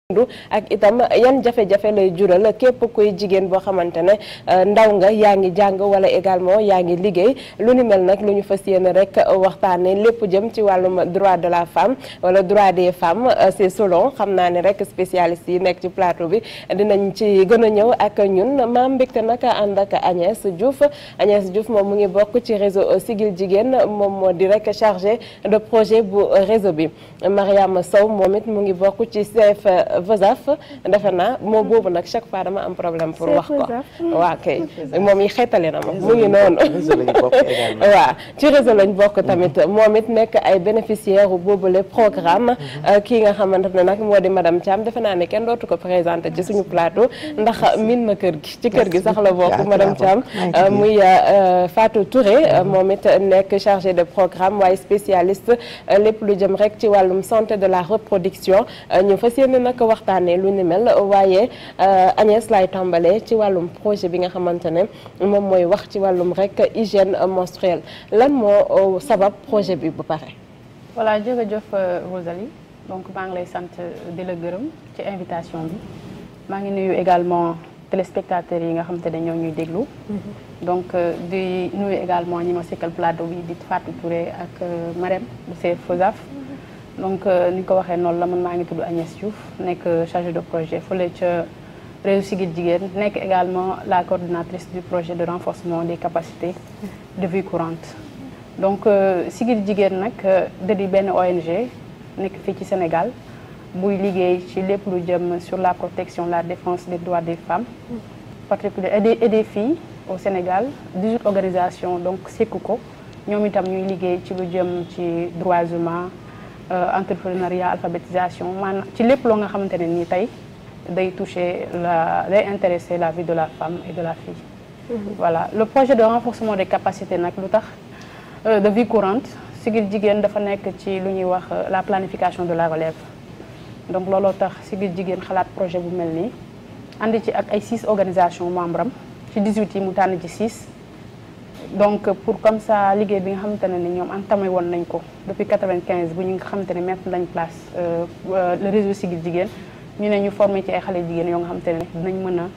ak itam yan jafe-jafe lay jural képp kuy jigéen boo xamante ne ndaw nga yaa ngi jàng wala également yaa ngi liggéey lu ni mel nag lu ñu fas yéene rek waxtaane lépp jëm ci wàllum droit de la femme wala droit des femmes c'est selon xam naa ne rek spécialiste yi nekk ci plateau bi dinañ ci gën a ñëw ak ñun maam mbégte nag ànd ak Agnès Diouf moom mu ngi bokk ci réseau Siggil Jigéen moom moo di rek chargé de projet bu réseau bi Mariama Sow moom it mu ngi bokk ci chef Vosaf defe naa moo boobu nag chaque fois dama am problème pour wax ko waaw kay moom yi xeetale na ma mu ngi noonu waaw ci réseau lañ bokk tamit moom it nekk ay bénéficiaire boobule programme kii nga xamante ne nag moo di madame Thiam defe naa ne kenn dootu ko présenté ci suñu plateau ndax min na kër gi ci kër gi sax la bokk madame Thiam muy Fatou Touré moom it nekk chargé de programme waaye spécialiste lépp lu jëm rek ci wàllum santé de la reproduction ñu fas yéene nag waxtaanee lu ni mel waaye Agnès lay tàmbalee ci wàllum projet bi nga xamante ne moom mooy wax ci wàllum rek hygiène menstruelle lan moo sabab projet bi bu pare. voilà jërëjëf Rosalie donc maa ngi lay sant di la gërëm ci invitation bi maa ngi nuyu également téléspectateurs yi nga xamante ne ñoo ñuy déglu. donc di nuyu également ñi ma sekkal plateau bi di Fatou Touré ak Marème bu Fosaf. donc ni ko waxee noonu la man maa ngi tudd Agnès Diouf nekk chargée de projet fële ca réseau Siggil Jigéen nekk également la coordinatrice du projet de renforcement des capacités de vie courante. donc Siggil Jigéen nag da di benn ONG nekk fii ci Sénégal buy liggéey ci lépp lu jëm sur la protection la défense des droits des femmes particulièrement et des filles au Sénégal 18 organisations donc sekku ko ñoom itam ñuy liggéey ci lu jëm ci droits humains entrepreneuriat alphabétisation maanaam ci lépp loo nga xamante ne nii tey day toucher day intéresser la vie de la femme et de la fille. Voilà le projet de renforcement des capacités nag lu tax de vie courante Siggil Jigéen dafa nekk ci lu ñuy wax la planification de la relève donc looloo tax Siggil Jigéen xalaat projet bu mel nii andi ci ak ay 6 organisations membres am ci 18 yi mu tànn ci 6. donc pour comme ça liggéey bi nga xamante ne ni ñoom entamé woon nañ ko depuis 95 bu ñu nga xamante ne mettre nañ place le réseau Siggil Jigéen ñu ne ñu formé ci ay xale jigéen yoo nga xamante ne dinañ mën a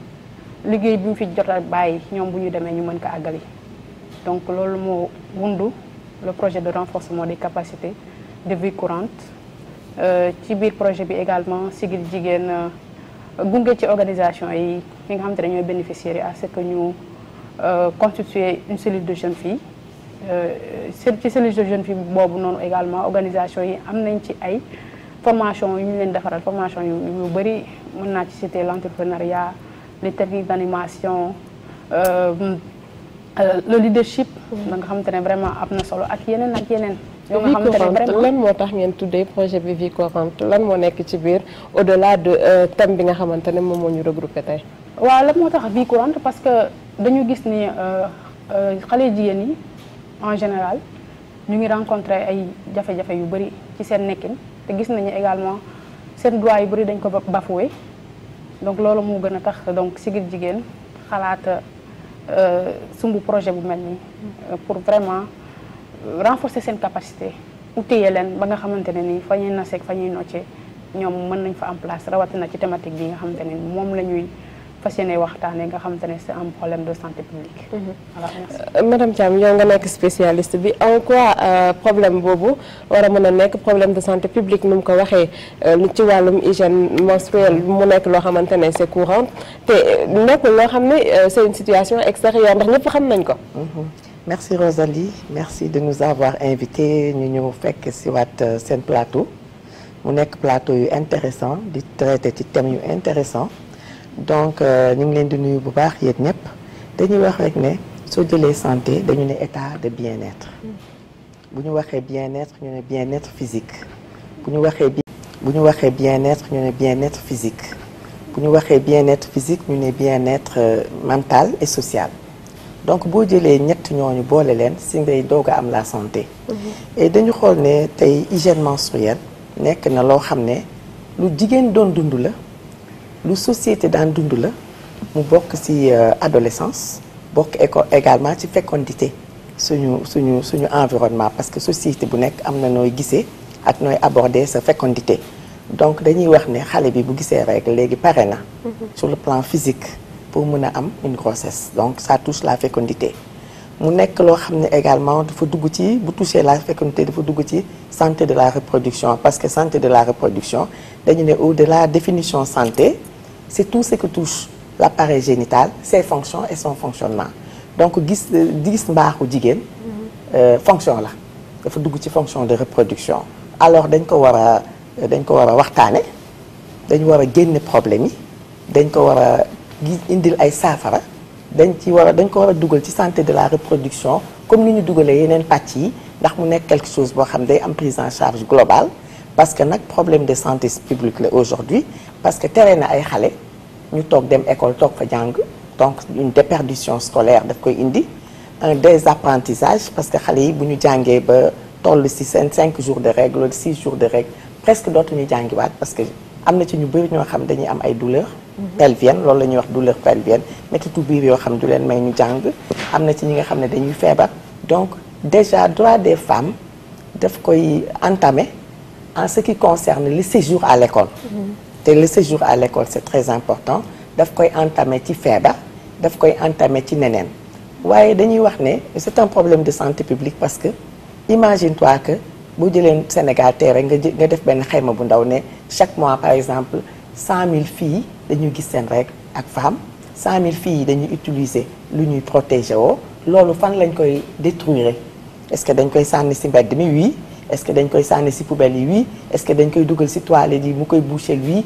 liggéey bi mu fi jot a bàyyi ñoom bu ñu demee ñu mën ko àggali. donc loolu moo wundu le projet de renforcement des capacités de vie courante ci biir projet bi également Siggil Jigéen gunge ci organisation yi nga xamante ne ñooy bénéficiaires yi à ce que ñu constituer une cellule de jeunes filles ci cellule de jeunes filles boobu noonu également organisation yi am nañ ci ay formation yu ñu leen defaral formation yu bëri mën naa ci citer l'entrepreneuriat les techniques d'animation le leadership da nga xamante ne vraiment am na solo ak yeneen yoo nga xamante ne vraiment lan moo tax ngeen tuddee projet bi vie courante lan moo nekk ci biir au-delà de thème bi nga xamante ne moom moo ñu regroupé tey. waaw lan moo tax vie courante parce que dañu gis ni xale jigéen yi en général ñu ngi rencontrer ay jafe-jafe yu bëri ci seen nekkin te gis nañu également seen droit yu bëri dañ ko bafoué donc loolu moo gën a tax donc Siggil Jigéen xalaat sumbu projet bu mel nii pour vraiment renforcer seen capacité outiller leen ba nga xamante ne nii fa ñuy naseeg fa ñuy noccee ñoom mën nañ fa am place rawatina ci thématique bi nga xamante ne moom la ñuy fas yéene waxtaanee nga xamante ne c'est un problème de santé publique. Voilà, merci. Madame Thiam yow nga nekk spécialiste bi en quoi problème boobu war a mën a nekk problème de santé publique nu mu ko waxee ci wàllum hygiène menstruelle mu nekk loo xamante ne c'est courant te nekk loo xam ne c'est une situation extérieure ndax ñëpp xam nañ ko. Merci Rosalie merci de nous avoir invités ñu ñëw fekk si waat seen plateau mu nekk plateau yu intéressant di traiter ci thèmes yu intéressant donc ñu ngi leen di nuyu bu baax yéen ñëpp dañuy wax rek ne soo jëlee santé dañu ne état de bien-être bu ñu waxee bien-être ñu ne bien-être physique bu ñu waxee bien-être ñu ne bien-être physique bu ñu waxee bien-être physique ñu ne bien-être mental et social donc boo jëlee ñett ñooñu boole leen si ngay doog a am la santé. et dañu xool ne tey hygiène menstruelle nekk na loo xam ne lu jigéen doon dund la lu société daan dund la mu bokk ci adolescence bokk également ci fécondité suñu environnement parce que société bu nekk am na nooy gisee ak nooy aborder sa fécondité donc dañuy wax ne xale bi bu gisee règle léegi pare na sur le plan physique pour mën a am une grossesse donc ça touche la fécondité mu nekk loo xam ne également dafa dugg ci bu toucher la fécondité dafa dugg ci santé de la reproduction parce que santé de la reproduction dañu ne au-delà définition santé c'est tout ce que touche l'appareil génital ses fonctions et son fonctionnement donc gis mbaaxu jigéen fonction la dafa dugg ci fonction de reproduction alors dañ ko war a waxtaane dañ war a génne problème yi dañ ko war a indil ay saafara dañ ko war a dugal ci santé de la reproduction comme ni ñu dugalee yeneen pàcc yi ndax mu nekk quelque chose boo xam day am prise en charge globale parce que nag problème de santé publique la aujourd'hui parce que tere na ay xale ñu toog dem école toog fa jàng donc une déperdition scolaire daf koy indi un désapprentissage parce que xale yi bu ñu jàngee ba toll ci seen 5 jours de règle wala 6 jours de règle presque dootuñu jàngiwaat parce que am na ci ñu bëri ñoo xam dañuy am ay douleurs pelvienne loolu la ñuy wax douleur pelvienne mettitu biir yoo xam du leen may ñu jàng am na ci ñi nga xam ne dañuy feebar donc déjà droit des femmes daf koy entamer en ce qui concerne le séjour à l'école te le séjour à l'école c'est très important daf koy entamer ci feebar daf koy entamer ci neneen waaye dañuy wax ne c'est un problème de santé publique parce que imagine-toi que boo jëlee Sénégal tey rek nga def benn xayma bu ndaw ne chaque mois par exemple 100 000 filles dañuy gis seen règle ak femme 100 000 filles yi dañuy utiliser lu ñuy protéger woo loolu fan lañ koy détruire est-ce que dañ koy sànni ci mbedd mi oui est-ce que dañ koy sànni ci poubelle yi oui est-ce que dañ koy dugal ci toilette yi mu koy boucher oui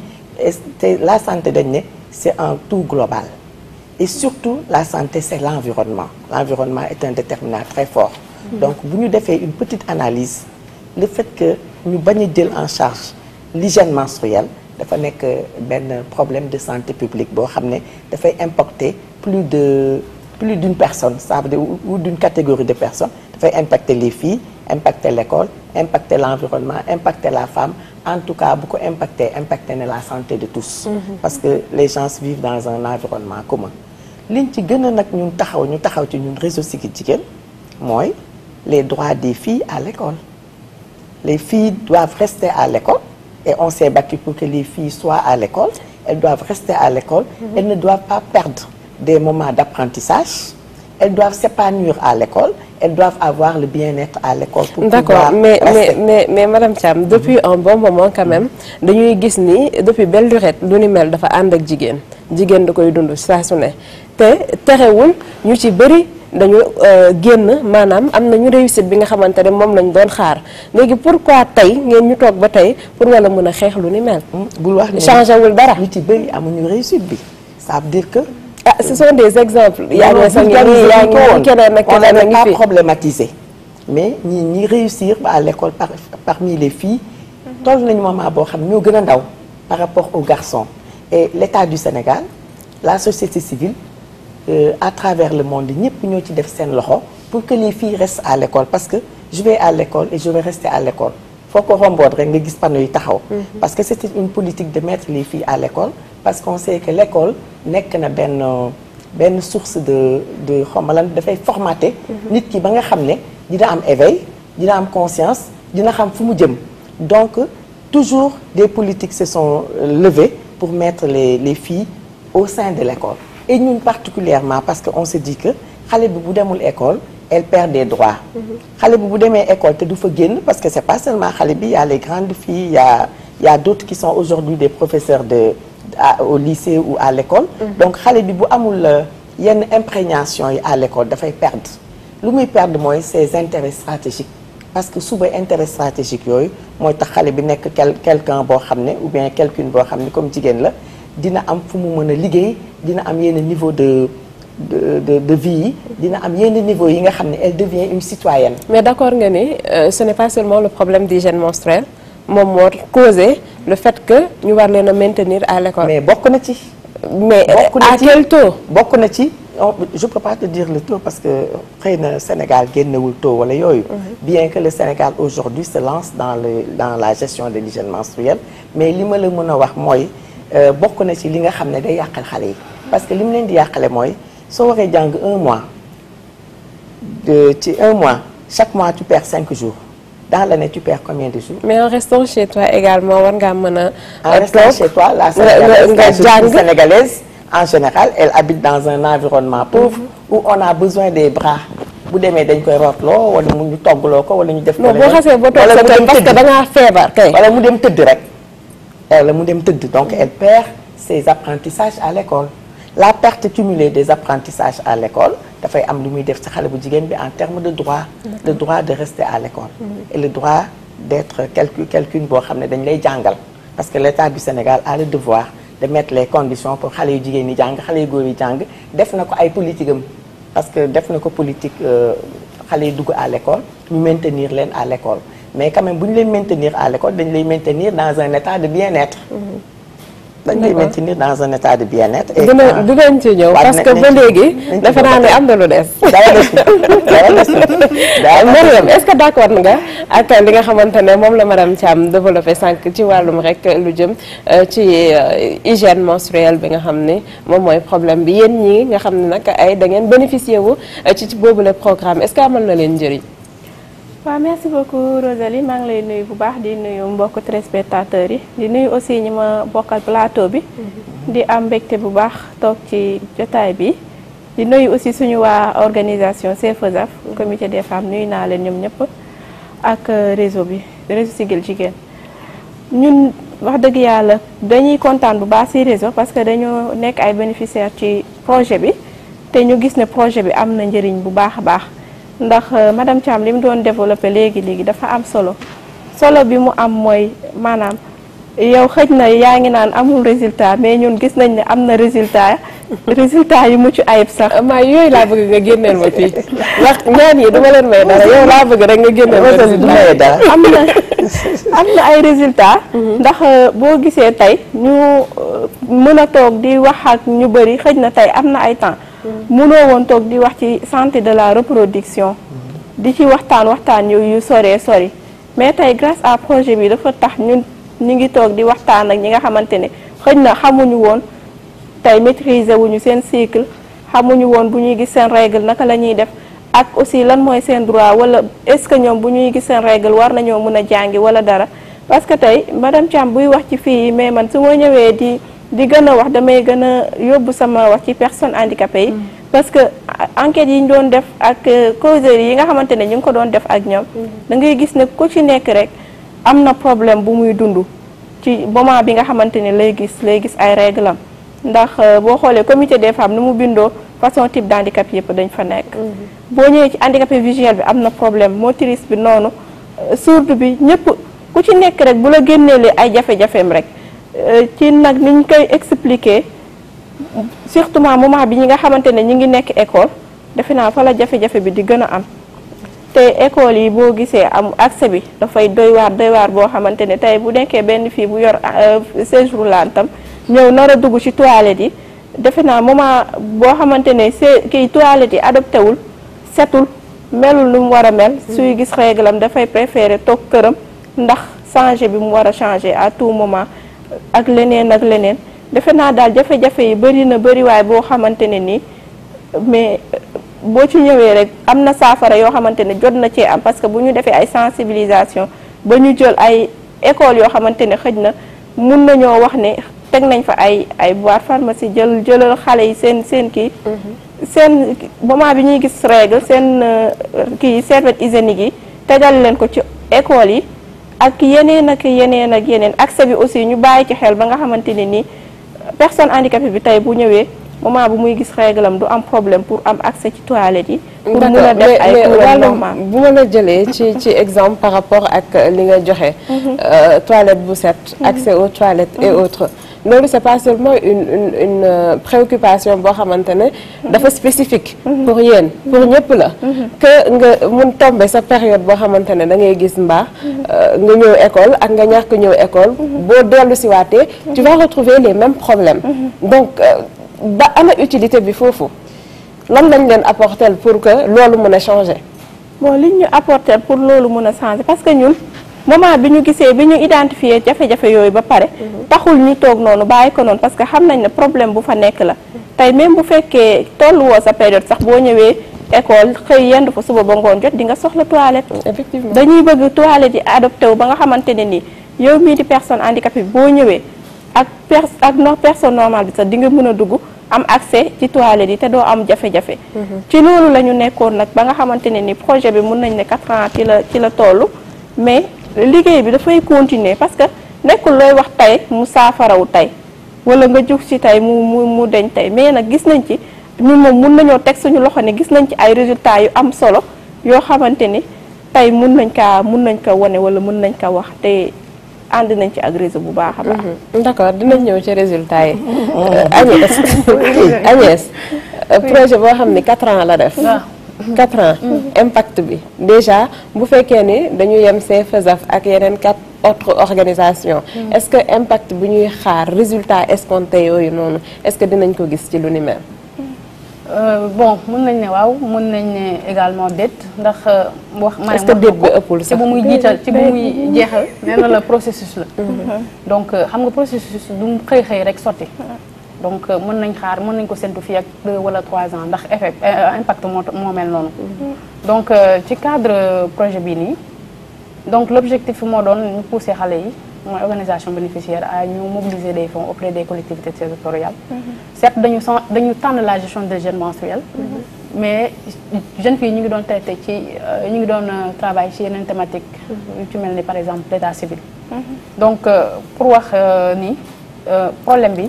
te la santé dañ ne c'est un tout global et surtout la santé c'est l'environnement est un déterminant très fort donc bu ñu defee une petite analyse le fait que ñu bañ a jël en charge l'hygiène menstruelle dafa nekk benn problème de santé publique boo xam ne dafay impacter plus d'une personne ça veut dire ou d'une catégorie de personnes dafay impacter les filles impacter l'école impacter l'environnement impacter la femme en tout cas bu ko impacter na la santé de tous parce que les gens vivent dans un environnement commun liñ ci gën a nag ñu taxaw ci ñun réseau Siggil Jigéen mooy les droits des filles à l'école les filles doivent rester à l'école et on s'est battu pour que les filles soient à l'école elles doivent rester à l'école elles ne doivent pas perdre des moments d'apprentissage elles doivent s'épanouir à l'école elles doivent avoir le bien-être à l'école pour d'accord mais madame Thiam depuis un bon moment quand même dañuy gis ni depuis belle lurette lu ni mel dafa ànd ak jigéen da koy dund saa su ne te terewul ñu ci bëri dañu génn maanaam am nañu réussite bi nga xamante ne moom lañ doon xaar léegi pourquoi tey ngeen ñu toog ba tey pour wala mën a xeex lu ni mel. bul wax ne changé wul dara. ñu ci bëri amuñu réussite bi ça veut dire que. ah ce sont des exemples. yaa ngi sa ngi yaa ngi keneen ak keneen a ngi fi. on n'est pas problématisé mais ñi réussir à l'école parmi les filles. toll nañu moment boo xam ñoo gën a ndaw par rapport aux garçons et l'État du Sénégal la société civile. À travers le monde ñëpp ñoo ci def seen loxo pour que les filles restent à l'école parce que je vais à l'école et je vais rester à l'école foo ko romboot rek nga gis panneau yi taxaw parce que c'était une politique de mettre les filles à l'école parce qu'on sait que l'école nekk na benn source de xawma lan dafay formater nit ki ba nga xam ne dina am éveil dina am conscience dina xam fu mu jëm donc toujours des politiques se sont levées pour mettre les filles au sein de l'école et ñun particulièrement parce que on se dit que xale bi bu demul école elle perd des droits xale bi bu demee école te du fa génn parce que c'est pas seulement xale bi y a les grandes filles y a d'autres qui sont aujourd'hui des professeurs au lycée ou à l'école donc xale bi bu amul yenn imprégnation yi à l'école dafay perdre lu muy perdre mooy ses intérêts stratégiques parce que suba intérêt stratégique yooyu mooy tax xale bi nekk quelqu'un boo xam ne ou bien quelqu'une boo xam ne comme jigéen la dina am fu mu mën a liggéey dina am yenn niveau de vie yi dina am yenn niveau yi nga xam ne elle devient une citoyenne. mais d'accord nga ni ce n'est pas seulement le problème d'hygiène menstruelle moom moo causé le fait que ñu war leen a maintenir à l'école. mais bokk na ci. mais à quel taux. bokk na ci je peux pas te dire le taux parce que xëy na Sénégal génnewul taux wala yooyu. bien que le Sénégal aujourd'hui se lance dans la gestion de l'hygiène menstruelle mais li ma la mën a wax mooy. bokk na ci li nga xam ne day yàqal xale yi parce que li mu leen di yàqale mooy soo waree jàng un mois ci un mois chaque mois tu perds 5 jours dans l'année tu perds combien de jours? mais en restant chez toi également war ngaa mën a. En restant chez toi, la sénégalaise en général elle habite dans un environnement pauvre où on a besoin des bras. bu demee dañ koy rootloo wala mu ñu toggaloo ko wala ñu def. non boo xasee ba toog sa kër parce que da ngaa feebar kay. wala mu dem tëdd rek. wala mu dem tëdd donc elle perd ses apprentissages à l'école. La perte cumulée des apprentissages à l'école dafay am lu muy def ci xale bu jigéen bi en termes de droit. le droit de rester à l'école. et le droit d'être quelqu'un boo xam ne dañ lay jàngal. parce que l'État du Sénégal a le devoir de mettre les conditions pour xale yu jigéen yi jàng xale yu góor yi jàng def na ko ay politique am. parce que def na ko politique xale yi dugg à l'école ñu maintenir leen à l'école mais quand même bu ñu leen maintenir à l'école dañ lay maintenir dans un état de bien-être. dañ lay maintenir dans un état de bien-être. et dinañ ci ñëw parce que ba léegi dafa naa ne am na lu des. Mariam est-ce que d'accord nga ak li nga xamante ne moom la madame Thiam développé sànq ci wàllum rek lu jëm ci hygiène menstruelle bi nga xam ne moom mooy problème bi yéen ñi nga xam ne nag ay da ngeen bénéficier wu ci boobule programme est-ce que amal na leen njëriñ. waaw merci beaucoup Rosalie maa ngi lay nuyu bu baax di nuyu mbokku téléspectateurs yi di nuyu aussi ñi ma bokkal plateau bi. di am mbégte bu baax toog ci jotaay bi. di nuyu aussi suñu waa organisation CFESAF comité des femmes nuyu naa leen ñoom ñëpp ak réseau bi réseau Siggil Jigéen ñun wax dëgg yàlla dañuy kontaan bu baax ci réseau parce que dañoo nekk ay bénéficiaires ci projet bi te ñu gis ne projet bi am na njëriñ bu baax a baax ndax madame Thiam li mu doon développé léegi dafa am solo bi mu am mooy maanaam yow xëj na yaa ngi naan amul résultat mais ñun gis nañ ne am na résultat yu mucc ayib sax. maa yooyu laa bëgg nga génneel ma fii ndax ñaan yi duma leen may dara yow laa bëgg rek nga génneel ma résultat am na ay résultat ndax boo gisee tey ñu mën a toog di wax ak ñu bëri xëj na tey am na ay temps mënoo woon toog di wax ci santé de la reproduction di ci waxtaan yu sori mais tey grâce à projet bi dafa tax ñun ñu ngi toog di waxtaan ak ñi nga xamante ne xëj na xamuñu woon tey maîtriser wuñu seen cycle xamuñu woon bu ñuy gis seen règle naka la ñuy def ak aussi lan mooy seen droit wala est-ce que ñoom bu ñuy gis seen règle war nañoo mën a jàngi wala dara parce que tey madame Thiam buy wax ci fii mais man su ma ñëwee di gën a wax damay gën a yóbbu sama wax ci personnes handicapées yi parce que enquêtes yi ñu doon def ak causeries yi nga xamante ne ñu ngi ko doon def ak ñoom da ngay gis ne ku ci nekk rek am na problème bu muy dund ci moment bi nga xamante ne lay gis ay règles am ndax boo xoolee comité des femmes nu mu bindoo façon type d'handicap yëpp dañ fa nekk boo ñëwee ci handicapé visuel bi am na problème motrice bi noonu sourde bi ñëpp ku ci nekk rek bu la génneelee ay jafe-jafeem rek ci nag niñ koy expliquer surtout moment bi ñi nga xamante ne ñi ngi nekk école defe naa fa la jafe-jafe bi di gën a am te école yi boo gisee am accès bi dafay doy waar boo xamante ne tey bu nekkee benn fii bu yor séjour lantam ñëw nar a dugg ci toilette yi defe naa moment boo xamante ne kii toilette yi adopté wul setul melul lu mu war a mel suy gis règle am dafay préférer toog këram ndax changer bi mu war a changer à tout moment ak leneen defe naa daal jafe-jafe yi bëri waaye boo xamante ne nii mais boo ci ñëwee rek am na saafara yoo xamante ne jot na cee am parce que bu ñu defee ay sensibilisation ba ñu jël ay école yoo xamante ne xëj na mun nañoo wax ne teg nañ fa ay boîte pharmacie jëlal xale yi seen kii seen moment bi ñuy gis règle seen kii serviette hygiénique yi tegal leen ko ci école yi ak yeneen accès bi aussi ñu bàyyi ci xel ba nga xamante ne nii personne handicapée bi tey bu ñëwee moment bu muy gis règle am du am problème pour am accès ci toilette yi. pour mun a def ay cours normal bu ma la jëlee ci exemple par rapport ak li nga joxe. toilette bu set. accès aux toilettes et autres. loolu c'est pas seulement une préoccupation boo xamante ne dafa spécifique. pour yéen pour ñëpp la. que nga mun tomber sa période boo xamante ne da ngay gis mbaa nga ñëw école ak nga ñàkk ñëw école. boo dellu si waatee tu vas retrouver les mêmes problèmes. donc ba ana utilité bi foofu lan lañ leen apporter pour que loolu mën a changer. bon li ñu apporter pour loolu mën a changer parce que ñun. moment bi ñu gisee bi ñu identifier jafe-jafe yooyu ba pare taxul ñu toog noonu bàyyi ko noonu parce que xam nañ ne problème bu fa nekk la tey même bu fekkee tolluwoo sa période sax boo ñëwee école xëy yendu fa suba ba ngoon jot di nga soxla toilette. effectivement dañuy bëgg toilette yi adopté wu ba nga xamante ne nii yow mii di personne handicapée boo ñëwee ak personne normale bi sax di nga mën a dugg am accès ci toilette yi te doo am jafe-jafe. ci loolu la ñu nekkoon nag ba nga xamante ne ni projet bi mën nañ ne 4 ans ci la toll mais liggéey bi dafay continuer parce que nekkul looy wax tey mu saafarawu tey wala nga jug ci tey mu deñ tey mais nag gis nañ ci ñun moom mun nañoo teg suñu loxo ne gis nañ ci ay résultats yu am solo yoo xamante ni tey mun nañ ko wane wala mun nañ ko wax te ànd nañ ci ak réseau bu baax a baax. d'accord dinañ ñëw ci résultats yi. Agnès projet boo xam ni 4 ans la def. 4 ans impact bi déjà bu fekkee ni dañu yem CFESAF ak yeneen 4 autres organisations. est-ce que impact bu ñuy xaar résultat escompté yooyu noonu est-ce que dinañ ko gis ci lu ni mel. bon mën nañ ne waaw mën nañ ne également déet ndax wax est-ce que déet bi ëppul sax ci bu muy jiital ci bu muy jeexal nee na la processus la donc xam nga processus du xëy rek sotti donc mën nañ xaar mën nañ ko séntu fii ak 2 wala 3 ans ndax effet impact moo mel noonu donc ci cadre projet bii nii donc l'objectif moo doon ñu pousser xale yi mooy organisation bénéficiaire à ñu mobiliser des fonds auprès des collectivités territoriales. certes dañu tànn la gestion des jeunes menstruels. mais jeunes filles ñu ngi doon traité ci ñu ngi doon travail ci yeneen thématique yu ci mel ni par exemple l'état civil. donc pour wax ni problème bi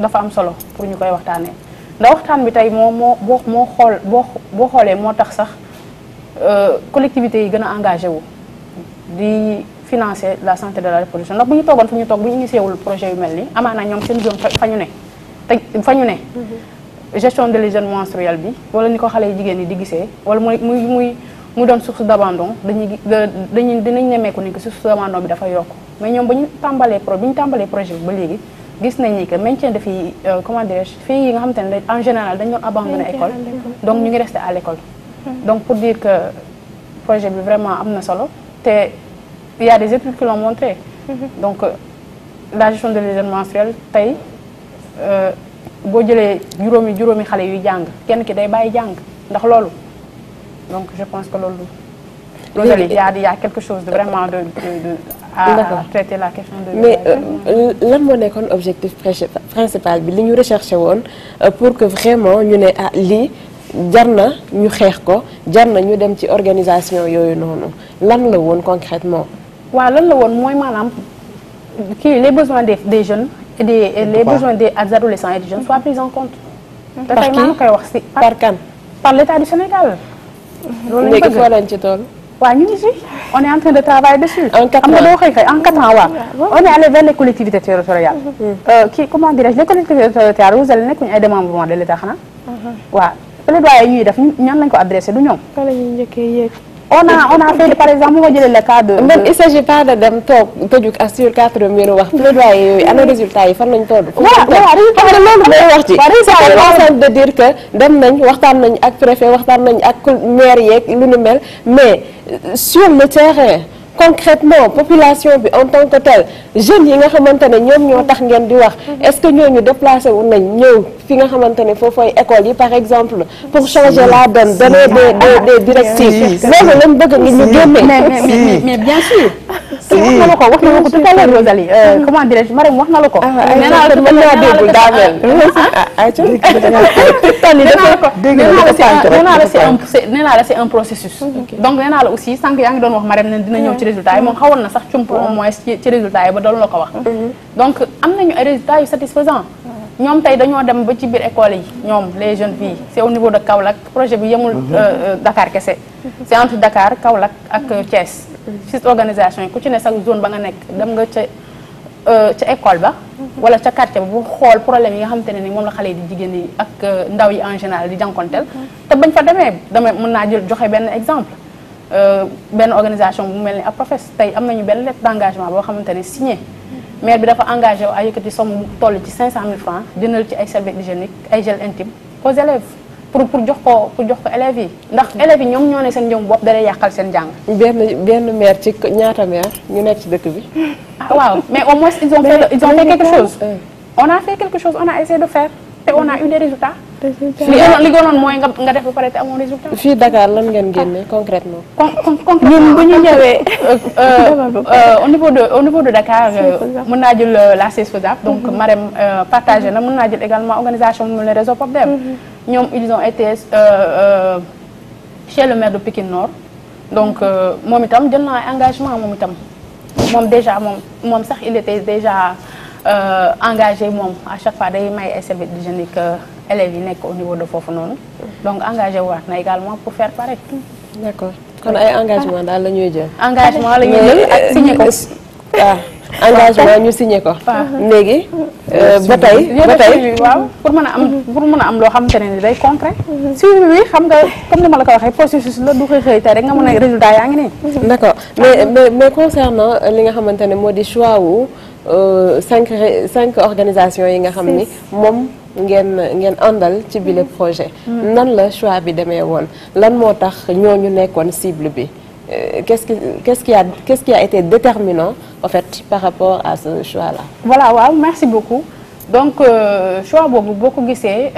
dafa am solo pour ñu koy waxtaanee ndax waxtaan bi tey boo xoolee moo tax sax collectivités yi gën a engagé wu di financer la santé de la reproduction ndax bu ñu toogoon fu ñu toog bu ñu initié wul projet yu mel nii amaana ñoom seen zone fa ñu ne gestion de l'hygiène menstruelle bi wala ni ko xale yu jigéen ñi di gisee wala muy doon source d'abandon dinañ nemmeeku ni que source d'abandon bi dafa yokk mais ñoom bi ñu tàmbalee projet bi ba léegi gis nañ ni que maintien de filles comment dirais-je filles yi nga xamante ne en général dañu doon abandonné école donc ñu ngi resté à l'école donc pour dire que projet bi vraiment am na solo te il y a des études qui l'ont montré. donc la gestion de l'hygiène menstruelle tey boo jëlee juróomi xale yuy jàng kenn ki day bàyyi jàng ndax loolu donc je pense que loolu. Rosalie, il y a quelque chose de vraiment à traiter la question de. mais lan moo nekkoon objectif principal bi li ñu recherché woon pour que vraiment ñu ne lii. jar na ñu xeex ko jar na ñu dem ci organisation yooyu noonu lan la woon concrètement. waaw lan la woon mooy maanaam les besoins des jeunes et les besoins des adolescents et des jeunes soient pris en compte. par qui koy wax si par kan. par l'État du Sénégal. loolu lañ bëgg foo leen ci toll. waaw ñu ngi si on est en train de travailler dessus. en 4 ans xam nga doo xëy en 4 ans waaw. on est allé vers les collectivités territoriales. comment dirais-je les collectivités territoriales vous allez nekkuñu ay démembrement de l'État xanaa. waaw. plaidoyer ñuy def ñan lañ ko adressé du ñoom. fa la ñuy njëkkee yéeg. on a fait par exemple moo jëlee le cas de. même il s'agit pas de dem toog tëju sur 4 murs wax plaidoyer yooyu ana résultats yi fan lañ toll. waaw xam nga loolu mooy wax ci. c'est facile de dire que dem nañ waxtaan nañ ak préfet waxtaan nañ ak maire yeeg lu ni mel mais sur le terrain. concrètement population bi en tant que telle jeunes yi nga xamante ne ñoom ñoo tax ngeen di wax est-ce que ñooñu déplacé wu nañ ñëw fi nga xamante ne foofooy école yi par exemple pour changer la donne donner des directives loolu lañ bëgg ngi ñu génne. mais bien sûr. wax na la ko tout à l'heure Rosalie comment dirais-je Marème wax na la ko. nee naa la déggul daa mel. nee naa la c'est un processus. donc nee naa la aussi sànq yaa ngi doon wax Marème ne dina ñëw ci résultats yi moom xawoon na sax cump au moins ci résultats yi ba doon la ko wax. donc am nañu ay résultats yu satisfaisants. ñoom tey dañoo dem ba ci biir école yi ñoom les jeunes filles c'est au niveau de Kaolack projet bi yemul Dakar kese. c'est entre Dakar Kaolack ak Thiès. 6 organisations yi ku ci ne sax zone ba nga nekk dem nga ca école ba. wala ca quartier ba bu xool problème yi nga xamante ne ni moom la xale yi di jigéen yi ak ndaw yi en général di jànkonteel. te bañ fa demee mën naa joxe benn exemple. benn organisation bu mel ni APROFES tey am nañu benn lettre d'engagement boo xamante ne signé maire bi dafa engagé ay yëkkati somme bu toll ci 500 000 francs jëndal ci ay serviettes hygiéniques ay gel intime aux élèves pour jox ko élèves yi ndax élèves yi ñoom ñoo ne seen njëm bopp da lay yàqal seen jàng. benn maire ci ñaata maire ñu nekk ci dëkk bi. waaw mais au moins ils ont fait quelque chose. on a fait quelque chose on a essayé de faire te on a eu des résultats. li gënoon mooy nga def ba pare te amoo résultat. fii Dakar lan ngeen génne concrètement. ñun bu ñu ñëwee au niveau de Dakar mën naa jël la CESFODAP donc Marème partagé na mën naa jël également organisation mu le réseau POPDEM. ñoom ils ont été chez le maire de Pikine Nord donc moom itam jël na ay engagement moom itam moom déjà moom sax il était déjà engagé moom à chaque fois day may ay services hygiéniques élèves yi nekk au niveau de foofu noonu donc engagé waat na également pour faire pareil. D'accord kon ay engagement daal la ñuy jël. engagement la ñuy jël ak signé ko. engagement ñu signé ko. léegi ba tey waaw pour mën a am loo xamante ne ni day concret. suivi bi xam nga comme ni ma la ko waxee processus la du xëy tey rek nga mën a résultat yaa ngi nii. d'accord mais concernant li nga xamante ne moo di choix wu 5 organisations yi nga xam ni moom ngeen àndal ci bile projet. nan la choix bi demee woon lan moo tax ñooñu nekkoon cible bi. Qu'est-ce qui a été déterminant en fait par rapport à ce choix-là? Voilà, waaw merci beaucoup. Donc choix boobu boo ko gisee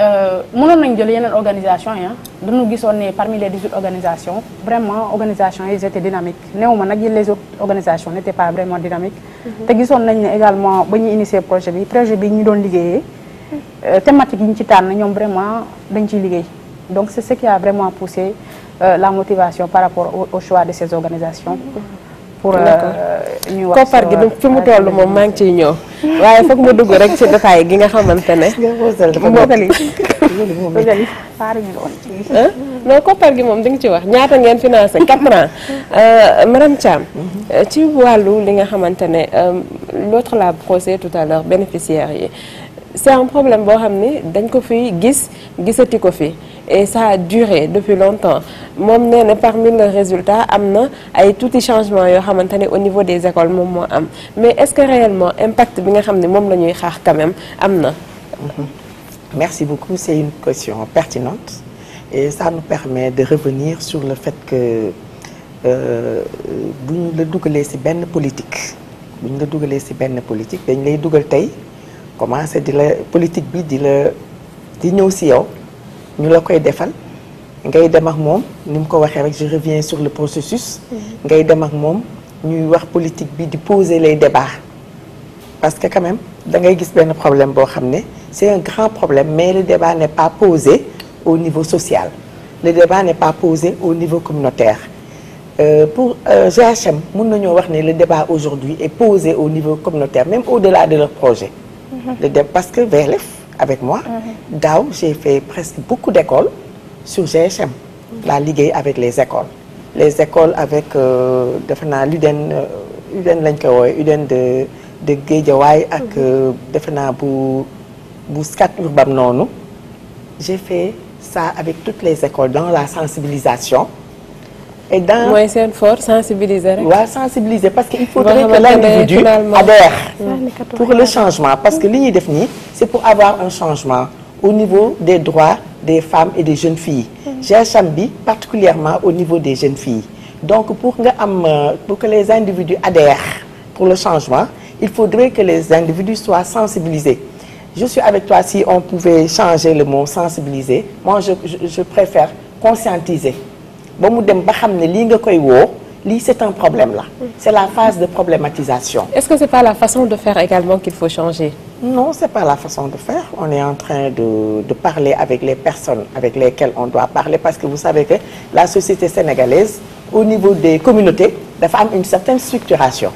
mënoon nañu jël yeneen organisation yi dañu gisoon ne parmi les 18 organisations vraiment organisations yi étaient dynamiques néew ma nag les autres organisations n'étaient pas vraiment dynamiques. te gisoon nañ ne également ba ñuy initier projet bi ñu doon liggéeyee thématique yi ñu ci tànn ñoom vraiment dañ ciy liggéey donc c'est ce qui a vraiment poussé la motivation par rapport au choix de ces organisations. pour ñu wax koppar gi fi mu toll moom maa ngi ciy ñëw waaye foog ma dugg rek ci détail gi nga xamante ne. non koppar gi moom di nga ci wax ñaata ngeen financé 4 ans madame Thiam. ci wàllu li nga xamante ne l'autre l'a brossé tout à l'heure bénéficiaires yi c'est un problème boo xam ni dañ ko fi gisati ko fi. Et ça a duré depuis longtemps moom nee na parmi les résultats am na ay tuuti changement yoo xamante ne au niveau des écoles moom moo am mais est-ce que réellement impact bi nga xam ne moom la ñuy xaar quand même am na. Merci beaucoup, c'est une question pertinente et ça nous permet de revenir sur le fait que bu ñu la dugalee ci benn politique dañ lay dugal tey commencer di la politique bi di ñëw ci yow. ñu la koy defal ngay dem ak moom ni mu ko waxee rek je reviens sur le processus. ngay dem ak moom ñuy wax politique bi di poser les débats parce que quand même da ngay gis benn problème boo xam ne c'est un grand problème mais le débat n'est pas posé au niveau social le débat n'est pas posé au niveau communautaire pour GHM mën nañoo wax ne le débat aujourd'hui est posé au niveau communautaire même au-delà de leur projet. Parce que VLF avec moi daaw j'ai fait presque beaucoup d'écoles sur GHM la liggéey avec les écoles avec defe naa l'UDEN lañ ko woowe UDEN de Guédiawaye ak defe naa bu Scat Urbam noonu j'ai fait ça avec toutes les écoles dans la sensibilisation et dans mooy seen fort sensibiliser rek. waaw sensibiliser parce que il faudrait que l'individu adhère pour le changement parce que li ñuy def nii c'est pour avoir un changement au niveau des droits des femmes et des jeunes filles. GHM bi particulièrement au niveau des jeunes filles donc pour que les individus adhèrent pour le changement il faudrait que les individus soient sensibilisés. Je suis avec toi si on pouvait changer le mot sensibiliser moi je préfère conscientiser. ba mu dem ba xam ne lii nga koy woo lii c'est un problème là c'est la phase de problématisation. Est-ce que c'est pas la façon de faire également qu'il faut changer? Non, c'est pas la façon de faire. On est en train de parler avec les personnes avec lesquelles on doit parler parce que vous savez que la société sénégalaise au niveau des communautés dafa am une certaine structuration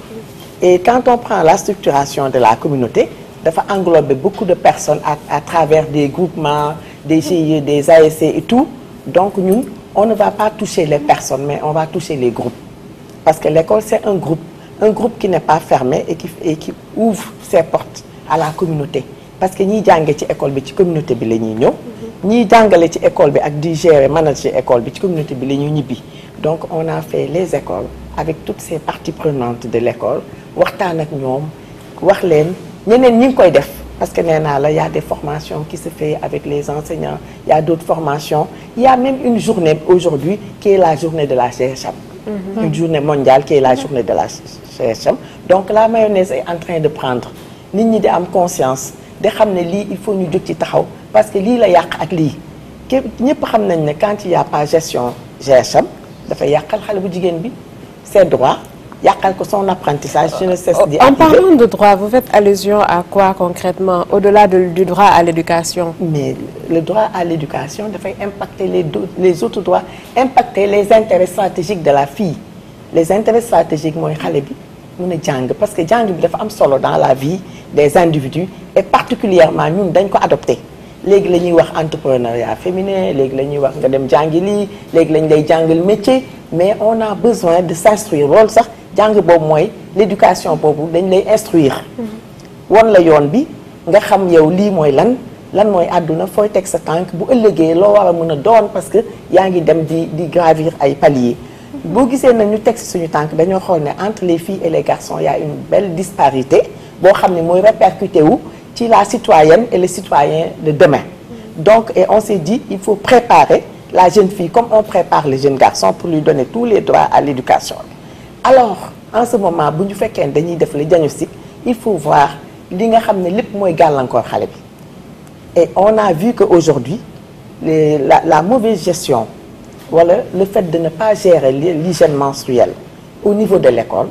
et quand on prend la structuration de la communauté dafa englober beaucoup de personnes à travers des groupements des GIE des ASC et tout donc ñun on ne va pas toucher les personnes mais on va toucher les groupes parce que l'école c'est un groupe qui n'est pas fermé et qui ouvre ses portes à la communauté parce que ñiy jàngee ci école bi ci communauté bi la ñuy ñëw ñiy jàngale ci école bi ak di gérer manager école bi ci communauté bi la ñuy ñibbi donc on a fait les écoles avec toutes ces parties prenantes de l'école waxtaan ak ñoom wax leen ñeneen ñi ngi koy def parce que nee naa la y a des formations qui se fait avec les enseignants il y a d'autres formations il y a même une journée aujourd'hui qui est la journée de la GHM une journée mondiale qui est la journée de la GHM donc la mayonnaise est en train de prendre nit ñi di am conscience de xam ne lii il faut ñu jóg ci taxaw parce que lii la yàq ak lii képp ñëpp xam nañ ne quand il y a pas gestion GSM dafay yàqal xale bu jigéen bi ses droits yàqal ko son apprentissage. Je ne cesse d'y En parlant de droit, vous faites allusion à quoi concrètement au-delà du droit à l'éducation? Mais le droit à l'éducation dafay impacter les autres droits, impacter les intérêts stratégiques de la fille. Les intérêts stratégiques mooy xale bi mën a jàng parce que jàng bi dafa am solo dans la vie des individus et particulièrement ñun dañ ko adopté. léegi la ñuy wax entrepreneuriat féminin léegi la ñuy wax nga dem jàngi lii léegi lañ lay jàngal métier mais on a besoin de s'instruire loolu sax jàng boobu mooy l'éducation boobu dañ lay instruire won la yoon bi nga xam yow lii mooy lan mooy àdduna fooy teg sa tànk bu ëllëgee loo war a mën a doon parce que yaa ngi dem di gravir ay paliers boo gisee nag ñu teg si suñu tànk dañoo xool ne entre les filles et les garçons il y a une belle disparité boo xam ne mooy répercuté wu ci la citoyenne et le citoyen de demain. Donc, et on s'est dit, il faut préparer la jeune fille comme on prépare le jeune garçon pour lui donner tous les droits à l'éducation. Alors, en ce moment, bu ñu fekkee dañuy def le diagnostic, il faut voir li nga xam ne lépp mooy gàllankoor xale bi. Et on a vu qu'aujourd'hui, la mauvaise gestion, voilà, le fait de ne pas gérer l'hygiène menstruelle au niveau de l'école,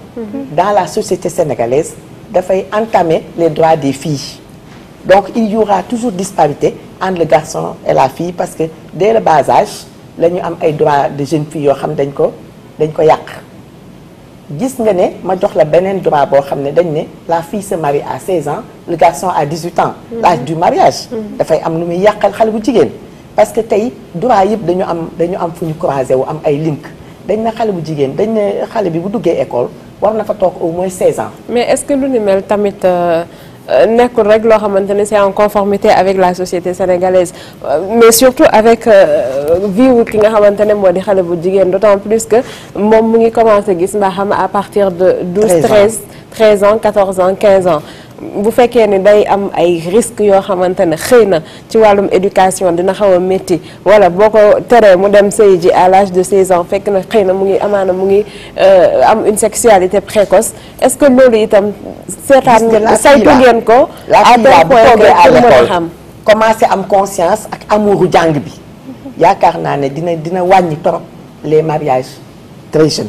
dans la société sénégalaise, dafay entamer les droits des filles. Donc il y aura toujours disparité entre le garçon et la fille parce que dès le bas âge la ñu am ay droits de jeune fille yoo xam dañ ko yàq gis nga ne ma jox la beneen droit boo xam ne dañ ne la fille se marie à 16 ans le garçon à 18 ans l'âge du mariage dafay am lu muy yàqal xale bu jigéen parce que tey droit yëpp dañu am fu ñu croisé wu am ay link dañ na xale bu jigéen dañ ne xale bi bu duggee école war na fa toog au moins 16 ans. Mais est-ce que lu ni mel tamit nekkul rek loo xamante ne c'est en conformité avec la société sénégalaise mais surtout avec vie wu ki nga xamante ne moo di xale bu jigéen d'autant plus que moom mu ngi commencé gis mbaaxam à partir de 12 13 ans 14 ans 15 ans bu fekkee ne day am ay risques yoo xamante ne xëy na ci wàllum éducation dina xaw a métti wala boo ko teree mu dem sëy ji à l'âge de 16 ans fekk na xëy na mu ngi amaana mu ngi am une sexualité précoce est-ce que loolu itam seetaan saytu ngeen ko à tel point que mën a xam commencé am conscience ak amouru jàng bi yaakaar naa ne dina wàññi trop les mariages très jeunes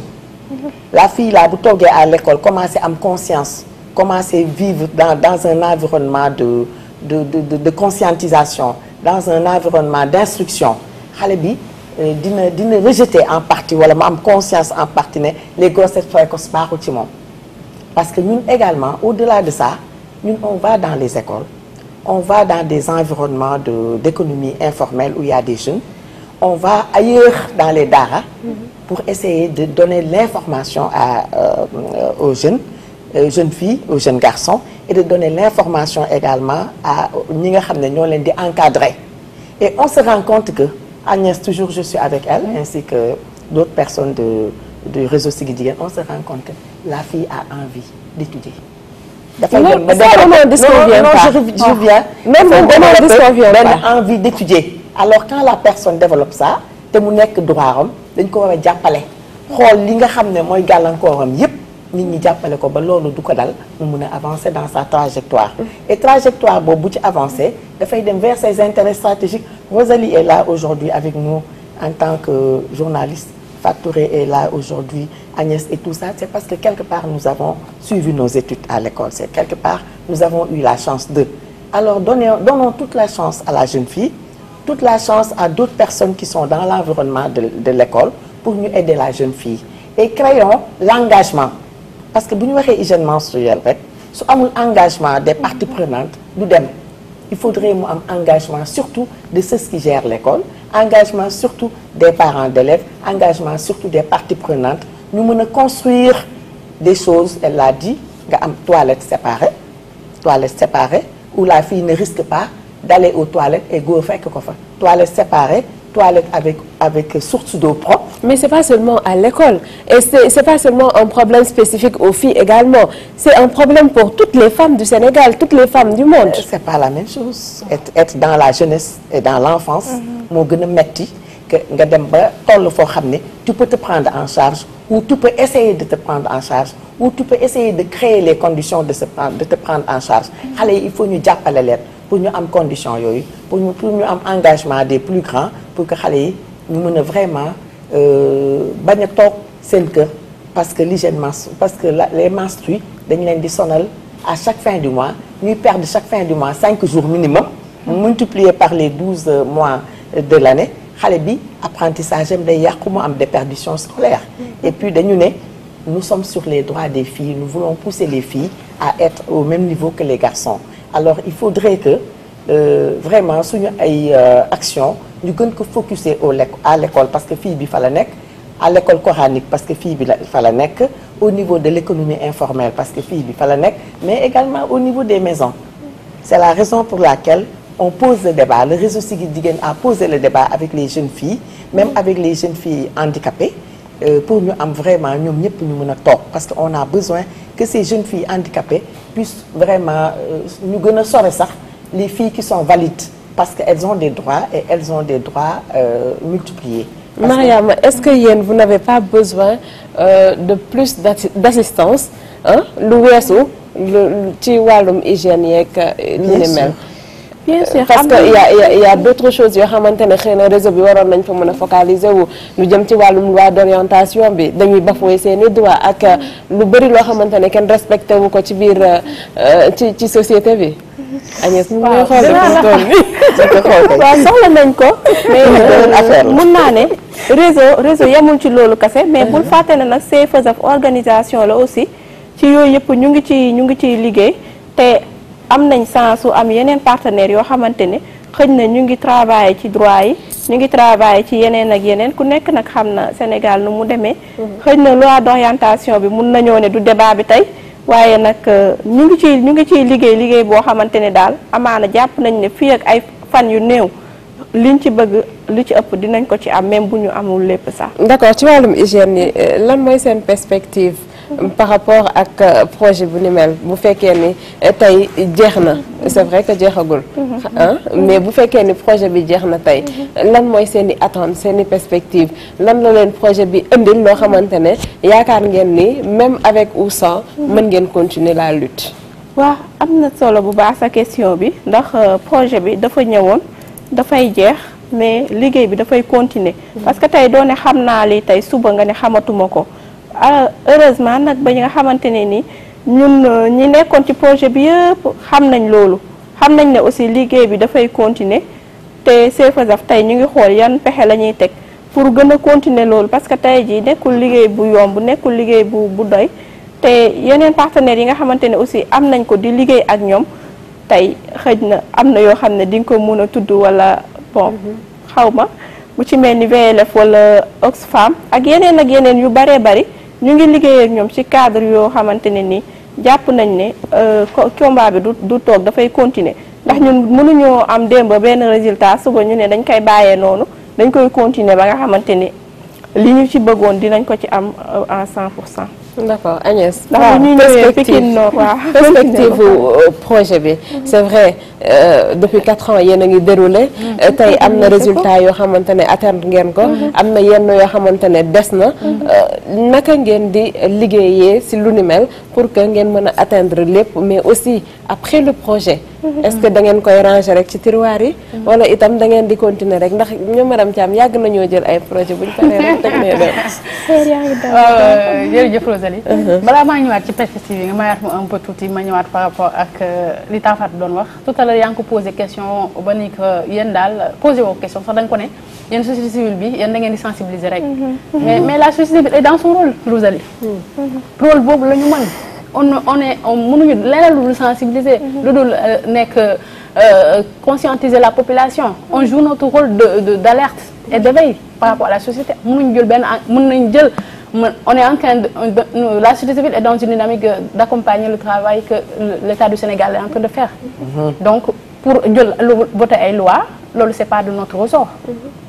la fille là bu toogee à l'école commencé am conscience commencer vivre dans un environnement de conscientisation dans un environnement d'instruction xale bi dina rejeter en partie wala mu am conscience en partie ne les grossesses précoces baaxul ci moom parce que ñun également au-delà de ça ñun on va dans les écoles on va dans des environnements d'économie informelle où il y a des jeunes on va ailleurs dans les daara pour essayer de donner l'information aux jeunes filles, aux jeunes garçons et de donner l'information également à ñi nga xam ne ñoo leen di encadrer. Et on se rend compte que Agnès, toujours je suis avec elle, ainsi que d'autres personnes du réseau Siggi Jigéen, on se rend compte que la fille a envie d'étudier. Envie d'étudier. Alors quand la personne développe ça, te mu nekk droitam dañ ko war a jàppale xool li nga xam ne mooy gàllankooram yépp nit ñi jàppale ko ba loolu du ko dal mu mun a avancer dans sa trajectoire et trajectoire boobu bu ci avancer dafay dem vers ses intérêts stratégiques. Rosalie est là aujourd'hui avec nous en tant que journaliste. Fatou-Touré est là aujourd'hui, Agnès et tout ça, c'est parce que quelque part nous avons suivi nos études à l'école, c'est quelque part nous avons eu la chance de. Alors donnons toute la chance à la jeune fille, toute la chance à d'autres personnes qui sont dans l'environnement de l'école pour nous aider la jeune fille et créons l'engagement. Parce que bu ñu waxee hygiène menstruelle rek su amul engagement des parties prenantes du dem il faudrait mu am engagement surtout de ceux qui gèrent l'école, engagement surtout des parents d'élèves, engagement surtout des parties prenantes ñu mën a construire des choses. Elle l'a dit, nga am toilettes séparées où la fille ne risque pas d'aller aux toilettes et góor fekk ko fa. Toilettes séparées, toilettes avec source d'eau propre. Mais c'est pas seulement à l'école et c'est pas seulement un problème spécifique aux filles également, c'est un problème pour toutes les femmes du Sénégal, toutes les femmes du monde. C'est pas la même chose. Être dans la jeunesse et dans l'enfance moo gën a metti que nga dem ba toll foo xam ne tu peux te prendre en charge ou tu peux essayer de te prendre en charge ou tu peux essayer de créer les conditions de te prendre en charge xale yi il faut ñu jàppale leen pour ñu am condition yooyu pour ñu am engagement des plus grands pour que xale yi ñu mën a vraiment bañ a toog seen kër parce que l'hygiène parce que les menstrues dañu leen di sonal à chaque fin du mois ñuy perdre chaque fin du mois 5 jours minimum multiplié par les 12 mois de l'année xale bi apprentissage am day yàqu mu am déperdition scolaire et puis dañu ne nous sommes sur les droits des filles nous voulons pousser les filles à être au même niveau que les garçons alors il faudrait que vraiment suñu ay action ñu gën ko focuser à l'école parce que fille bi fa la nekk à l'école coranique parce que fille bi fa la nekk au niveau de l'économie informelle parce que fille bi fa la nekk mais également au niveau des maisons c'est la raison pour laquelle on pose le débat le réseau Siggil Jigéen a posé le débat avec les jeunes filles même avec les jeunes filles handicapées pour ñu am vraiment ñoom ñëpp ñu mën a toog parce que on a besoin que ces jeunes filles handicapées puissent vraiment ñu gën a sore sax les filles qui sont valides parce que elles ont des droits et elles ont des droits multipliés. Mariama, est-ce que yéen vous n'avez pas besoin de plus d'assistance lu weesu ci wàllum hygiène yeeg lu ni mel. bien sûr parce que y a d'autres choses yoo xamante ne xëy na réseau bi waroon nañ fa mën a focaliser wu lu jëm ci wàllum loi d'orientation bi dañuy bafouer seeni droit ak lu bëri loo xamante ne kenn respecté wu ko ci biir ci société bi. Agnès mu ngi xool waaw soxla nañ ko mais mun naa ne réseau yemul ci loolu kese mais bul fàtte ne nag CFESAF organisation la aussi ci yooyu yëpp ñu ngi ciy liggéey te am nañ chance su am yeneen partenaires yoo xamante ne xëy na ñu ngi travailler ci droit yi ñu ngi travailler ci yeneen ak yeneen ku nekk nag xam na Sénégal nu mu demee xëy na loi d'orientation bi mun nañoo ne du débat bi tey waaye nag ñu ngi ciy liggéey boo xamante ne daal amaana jàpp nañ ne fii ak ay fan yu néew liñ ci bëgg li ci ëpp dinañ ko ci am même bu ñu amul lépp sax. D'accord ci wàllum hygiène yi lan mooy seen perspective par rapport ak projet bu ni mel bu fekkee ni tey jeex na c'est vrai que jeexagul mais bu fekkee ni projet bi jeex na tey lan mooy seen i attente seen i perspective lan la leen projet bi indil loo xamante ne yaakaar ngeen ni même avec ou sans mën ngeen continuer la lutte. waaw am na solo bu baax sa question bi ndax projet bi dafa ñëwoon dafay jeex mais liggéey bi dafay continuer parce que tey doo ne xam naa li tey suba nga ne xamatuma ko. heureusement nag ba nga xamante ne ni ñun ñi nekkoon ci projet bi yëpp xam nañ loolu xam nañ ne aussi liggéey bi dafay continuer te CFESAF tey ñu ngi xool yan pexe la ñuy teg pour gën a continuer loolu parce que tey jii nekkul liggéey bu yomb nekkul liggéey bu doy te yeneen partenaires yi nga xamante ne aussi am nañ ko di liggéey ak ñoom tey xëj na am na yoo xam ne di nga ko mën a tudd wala bon xaw ma bu ci mel ni VLF wala Oxfam ak yeneen yu baree bari ñu ngi liggéey ak ñoom ci cadre yoo xamante ne ni jàpp nañ ne combat bi du toog dafay continuer ndax ñun mënuñoo am démb benn résultat suba ñu ne dañ koy bàyyee noonu dañ koy continuer ba nga xamante ni li ñu ci bëggoon dinañ ko ci am à 100%. D'accord Agnès. ndax bu ñu ñëwee Pikine Nord waaw perspective projet bi c'est vrai depuis 4 ans yéen a ngi déroulé tey am na résultat yoo xamante ne atteindre ngeen ko am na yenn yoo xamante ne des na naka ngeen di liggéeyee ci lu ni mel pour que ngeen mën a atteindre lépp mais aussi après le projet est-ce que da ngeen koy ranger rek ci tiroir yi wala itam da ngeen di continuer rek ndax ñoom madame Thiam yàgg nañoo jël ay projet buñ paree rek teg nee waaw jërëjëf Rosalie balaa maa ñëwaat ci perspective yi nga mayaat ma un peu tuuti ma ñëwaat par rapport ak li Tafat doon wax tout à l'heure yaa ngi ko posé question ba ni que yéen daal posé woo question sax da nga ko ne yéen société civile bi yéen da ngeen di sensibiliser rek mais la société civile est dans son rôle Rosalie rôle boobu la ñu mën on mënuñu leneen lu sensibiliser lu dul nekk conscientiser la population on joue notre rôle d'alerte et d'éveil par rapport à la société mënuñu jël benn mën nañu jël on est en train la société civile est dans une dynamique d'accompagner le travail que l'État du Sénégal est en train de faire donc pour jël voter ay loi loolu c'est pas de notre ressort.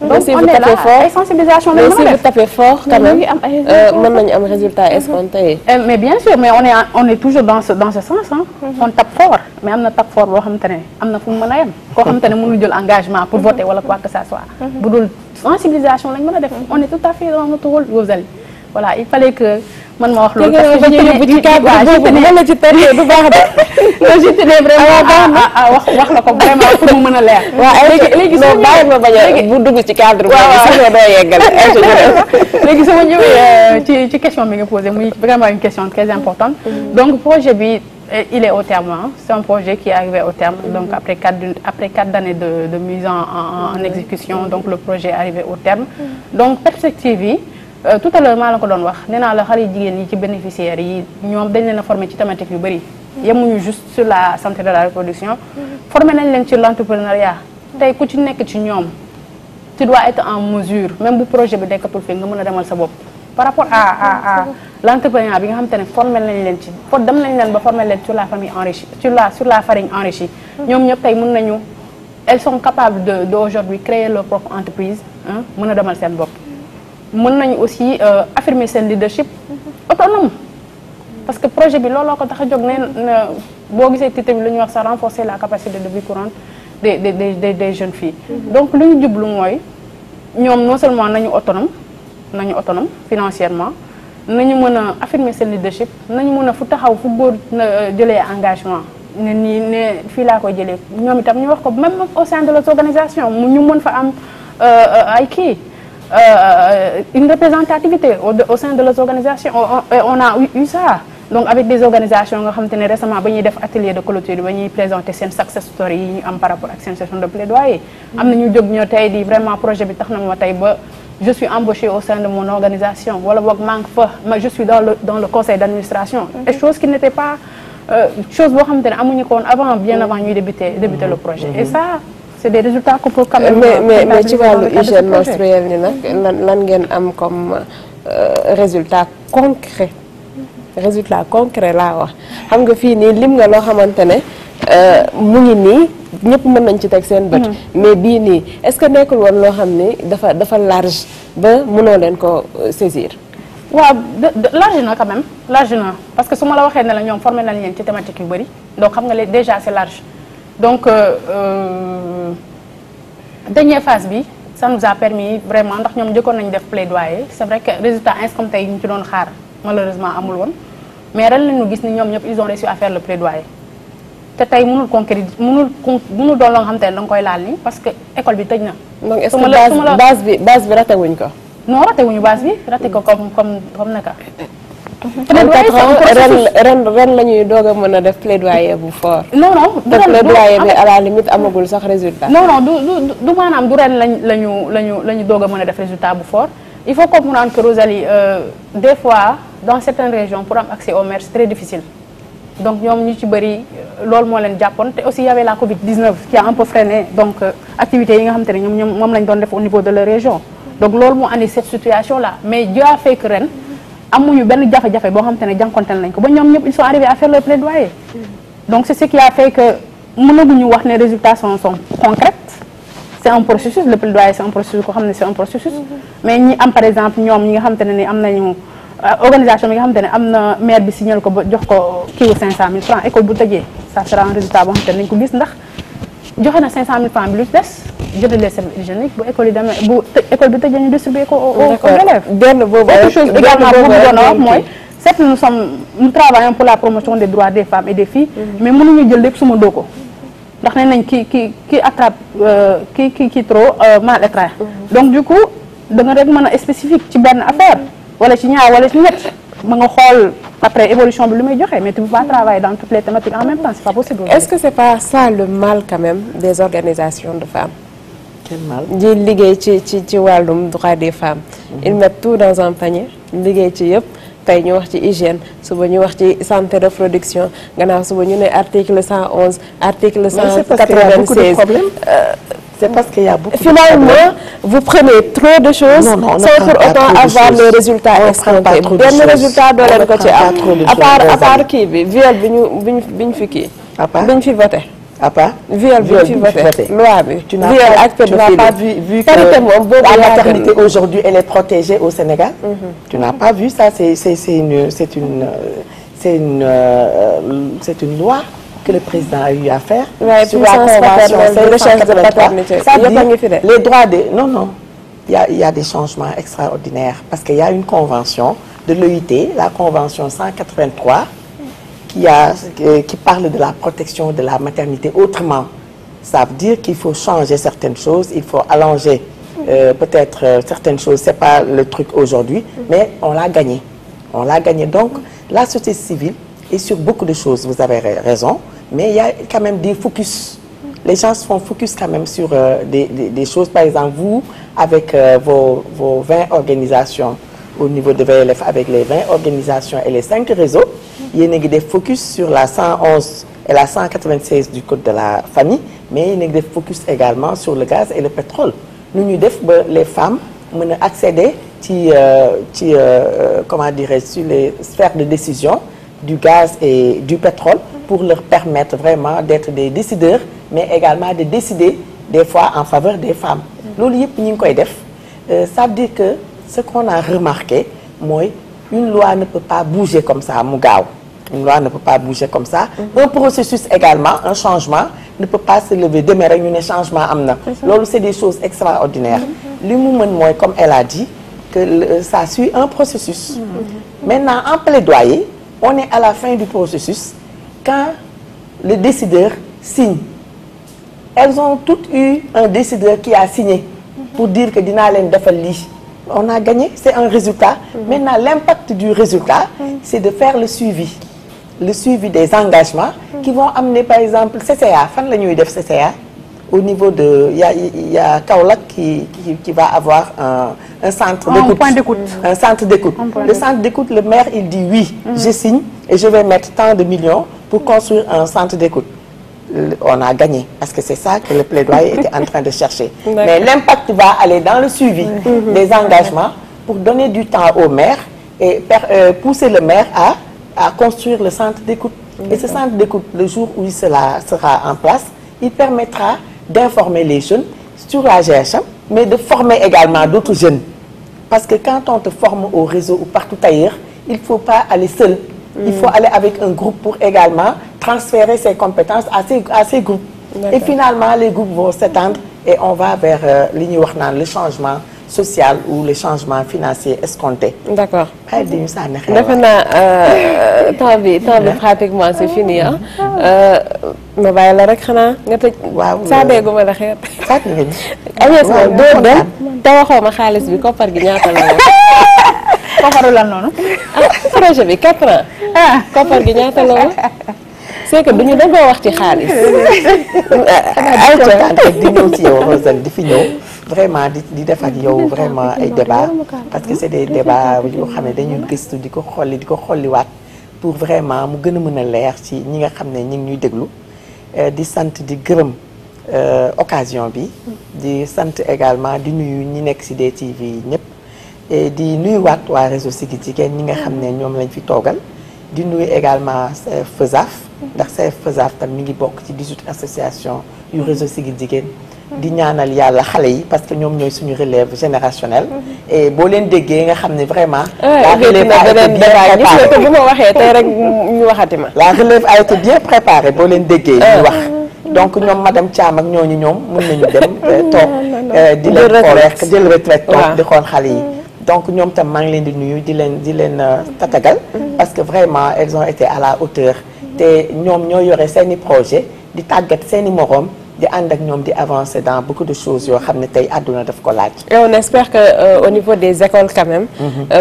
donc si vous tapez fort ay sensibilisation lañ mais mën si a vous def. tapez fort quand même mën nañu am résultat escompté. Mais bien sûr mais on est toujours dans ce sens hein. On tape fort mais am na tape fort boo xamante ne am na fu mu mën a yem. koo xamante ne mënul jël engagement pour voter wala quoi que ça soit. bu dul sensibilisation lañ mën a def. On est tout à fait dans notre rôle Rosalie. Voilà il fallait que man ma wax loolu. parce que je tenais vraiment à wax la ko vraiment pour mu mën a leer. waaw léegi non bàyyi ma bañ a bu dugg ci cadre boobu sinon doo yeggale. léegi sama ñëwee ci question bi nga posé muy vraiment une question très importante. Donc projet bi il est au terme hein. C'est un projet qui est arrivé au terme donc après 4 années de mise en exécution donc le projet est arrivé au terme. Donc perspective yi. Tout à l'heure maa la ko doon wax nee naa la xale jigéen yi ci bénéficiaires yi ñoom dañ leen a former ci thématique yu bëri yemuñu juste sur la santé de la reproduction former nañ leen ci l'entrepreneuriat tey ku ci nekk ci ñoom tu dois être en mesure même bu projet bi nekkatul fi nga mën a demal sa bopp par rapport à l'entrepreneuriat bi nga xam te ne former nañ leen ci dem nañ leen ba former leen sur la famille enrichie sur la farine enrichie ñoom ñëpp tey mën nañu elles sont capables de aujourd'hui créer leur propre entreprise mën a demal seen bopp mën nañu aussi affirmer seen leadership autonome parce que projet bi looloo ko tax a jóg nee boo gisee titre bi lu ñuy wax ça renforcer la capacité de vie courante des jeunes filles. Donc lu ñu jublu mooy ñoom non seulement nañu autonome financièrement nañu mën a affirmer seen leadership nañu mën a fu taxaw fu góor jëlee engagement ne nii ne fii laa koy jëlee ñoom itam ñu wax ko même au sein de l'organisation ñu mën fa am ay kii. Une représentativité au sein de les organisations on a eu ça donc avec des organisations nga xamante ne récemment ba ñuy def atelier de clôture ba ñuy présenter seen success story yi ñu am par rapport ak seen session de plaidoyer am na ñu jóg ñoo tey di vraiment projet bi tax na ma tey ba je suis embauchée au sein de mon organisation wala boog manque fa je suis dans le conseil d'administration et chose qui n'était pas chose boo xamante ne amuñu ko woon bien avant ñuy débuter le projet et ça c'est des résultats qu'on peut quand même mais ci wàllu hygiène menstruelle ni nag lan ngeen am comme résultat concret laa wax xam nga fii nii lim nga loo xamante ne mu ngi nii ñëpp mën nañ ci teg seen bët mais bii nii est-ce que nekkul woon loo xam ni dafa large ba mënoo leen ko saisir. waaw large na quand même large na parce que su ma la waxee ne la ñoom formé nañ leen ci thématique yu bëri donc xam nga déjà c'est large. Donc dernière phase bi ça nous a permis vraiment ndax ñoom jëkkoon nañu def plaidoyer c'est vrai que résultat escompté yi ñu ci doon xaar malheureusement amul woon mais ren lañu gis ni ñoom ñëpp ils ont réussi à faire le plaidoyer te tey mënul doon loo nga xam te ne da nga koy laal ni parce que école bi tëj na. donc est-ce que base bi raté wuñ ko. non raté wuñu base bi raté ko comme naka. ren la ñuy doog a mën a def plaidoyer bu fort. non te plaidoyer bi à la limite amagul sax résultat. non du maanaam du ren lañu doog a mën a def résultat bu fort il faut comprendre que Rosalie des fois dans certaines régions pour am accès aux mers c'est très difficile donc ñoom ñu ci bëri loolu moo leen jàppoon te aussi y avait la Covid-19 qui a un peu freiné donc activités yi nga xamante ne ñoom moom lañ doon def au niveau de la région donc loolu moo andi cette situation là mais Dieu a fait que ren amuñu benn jafe-jafe boo xamante ne jànkonteel nañ ko ba ñoom ñëpp ils sont arrivés à faire leur plaidoyer donc c'est ce qui a fait que mënaguñu wax ne résultats sont concrets c'est un processus le plaidoyer c'est un processus ko xam ne c'est un processus mais ñi am par exemple ñoom ñi nga xamante ne ni am nañu organisation bi nga xamante ne am na maire bi signal ko ba jox ko kiiwu 500 000 francs école bu tëjee ça sera un résultat boo xamante ne nañ ko gis ndax joxe na 500 000 francs bi lu des jënd les services hygiéniques bu école yi demee bu école bi tëjee ñu distribuer ko aux élèves. benn boobu autre chose également boobu doon a wax mooy certes nous travaillons pour la promotion des droits des femmes et des filles mais mënuñu jël lépp suma doo ko ndax nee nañ ki attrape ki trop mal étreint donc du coup da nga rek mën a spécifique ci benn affaire wala ci ñaar wala ci ñett ma nga xool après évolution bi lu may joxe mais tu peux pas travailler dans toutes les thématiques en même temps c'est pas possible. Est-ce que c'est pas ça le mal quand même des organisations de femmes? Quel mal? di liggéey ci wàllum droit des femmes. Ils mettent tout dans un panier liggéey ci yëpp tey ñu wax ci hygiène suba ñu wax ci santé reproduction gannaaw suba ñu ne article 111 article 196. C'est parce qu'il y a beaucoup Finalement, vous prenez trop de choses sans pour autant avoir le résultat escompté. Benn résultat doo leen ko ci am à part kii bi viol bi ñu fi kii. bi ñu fi voté. à part viol bi ci voté loi bi. tu n'as pas vu que la maternité aujourd'hui elle est protégée au Sénégal. Tu n'as pas vu ça, c'est une loi que le président a eu à faire. Sur la convention 583. Les droits des non. Il y a des changements extraordinaires parce qu'il y a une convention de l'OIT, la convention 183, qui parle de la protection de la maternité autrement. Ça veut dire qu'il faut changer certaines choses, il faut allonger peut-être certaines choses. C'est pas le truc aujourd'hui, mais on l'a gagné. On l'a gagné. Donc, la société civile est sur beaucoup de choses, vous avez raison, mais il y a quand même des focus. Les gens se font focus quand même sur des choses. Par exemple, vous, avec vos 20 organisations au niveau de VLF, avec les 20 organisations et les 5 réseaux, il y a des focus sur la 111 et la 196 du Code de la famille, mais il y a des focus également sur le gaz et le pétrole. Nous, les femmes, peuvent accéder comment dirais-je, sur les sphères de décision du gaz et du pétrole pour leur permettre vraiment d'être des décideurs, mais également de décider des fois en faveur des femmes. Ça veut dire que ce qu'on a remarqué, moi, une loi ne peut pas bouger comme ça, Mougao. Une loi ne peut pas bouger comme ça. Un processus également, un changement, ne peut pas se lever demain, un changement amna. C'est des choses extraordinaires. Moi, comme elle a dit, que ça suit un processus. Maintenant, en plaidoyer, on est à la fin du processus quand le décideur signe. Elles ont toutes eu un décideur qui a signé pour dire que Dina Len Defali. On a gagné, c'est un résultat. Maintenant, l'impact du résultat, c'est de faire le suivi des engagements qui vont amener, par exemple, CCA. Fan la ñuy def CCA au niveau de, il y a Kaolack qui va avoir un centre d'écoute. Un centre d'écoute. Le centre d'écoute, le maire, il dit oui, je signe et je vais mettre tant de millions pour construire un centre d'écoute. On a gagné parce que c'est ça que le plaidoyer était en train de chercher. Mais l'impact va aller dans le suivi des engagements pour donner du temps au maire et pousser le maire à construire le centre d'écoute. Et ce centre d'écoute, le jour où il sera en place, il permettra d'informer les jeunes sur la GHM, mais de former également d'autres jeunes. Parce que quand on te forme au réseau ou partout ailleurs, il ne faut pas aller seul. Il faut aller avec un groupe pour également transférer ses compétences à ces groupes. Et finalement, les groupes vont s'étendre et on va vers le changement social ou le changement financier escompté. D'accord. Temps bi pratiquement c'est fini. Ma bàyyi la rek xanaa nga tëj. waaw saadeeguma la xeet. Agnès moom doo dem te waxoo ma xaalis bi koppar gi ñaata la woon. Kopparu lan noonu. Projet bi 4 ans. Koppar gi ñaata la woon. C'est que duñu dangoo wax ci xaalis. di ñëw ci yow Rosalie di fi ñëw vraiment di def ak yow vraiment ay débat parce que c'est des débats yoo xam ne dañuy gëstu di ko xolliwaat pour vraiment mu gën a mën a leer ci ñi nga xam ne ñi ngi ñuy déglu di sant di gërëm occasion bi di sant également di nuyu ñi nekk ci DTV ñëpp et di nuyuwaat waa réseau Siggil Jigéen ñi nga xam ne ñoom lañ fi toogal di nuyu également FESAF ndax FESAF tam mi ngi bokk ci 18 association yu réseau Siggil Jigéen di ñaanal yàlla xale yi parce que ñoom ñooy suñu relève générationnelle et boo leen déggee nga xam ne vraiment la relève a été bien préparée bu ma waxee tey rek ñu waxati ma la relève a été bien préparée boo leen déggee ñu wax donc ñoom madame Thiam ak ñooñu ñoom mën nañu dem toog di leen xool jël retraite toog di xool xale yi donc ñoom tam maa ngi leen di nuyu di leen tatagal parce que vraiment elles ont été à la hauteur te ñoom ñoo yore seeni projet di tàggat seeni moroom di ànd ak ñoom di avancer dans beaucoup de choses yoo xam ne tey àdduna daf ko laaj. Et on espère que au niveau des écoles quand même.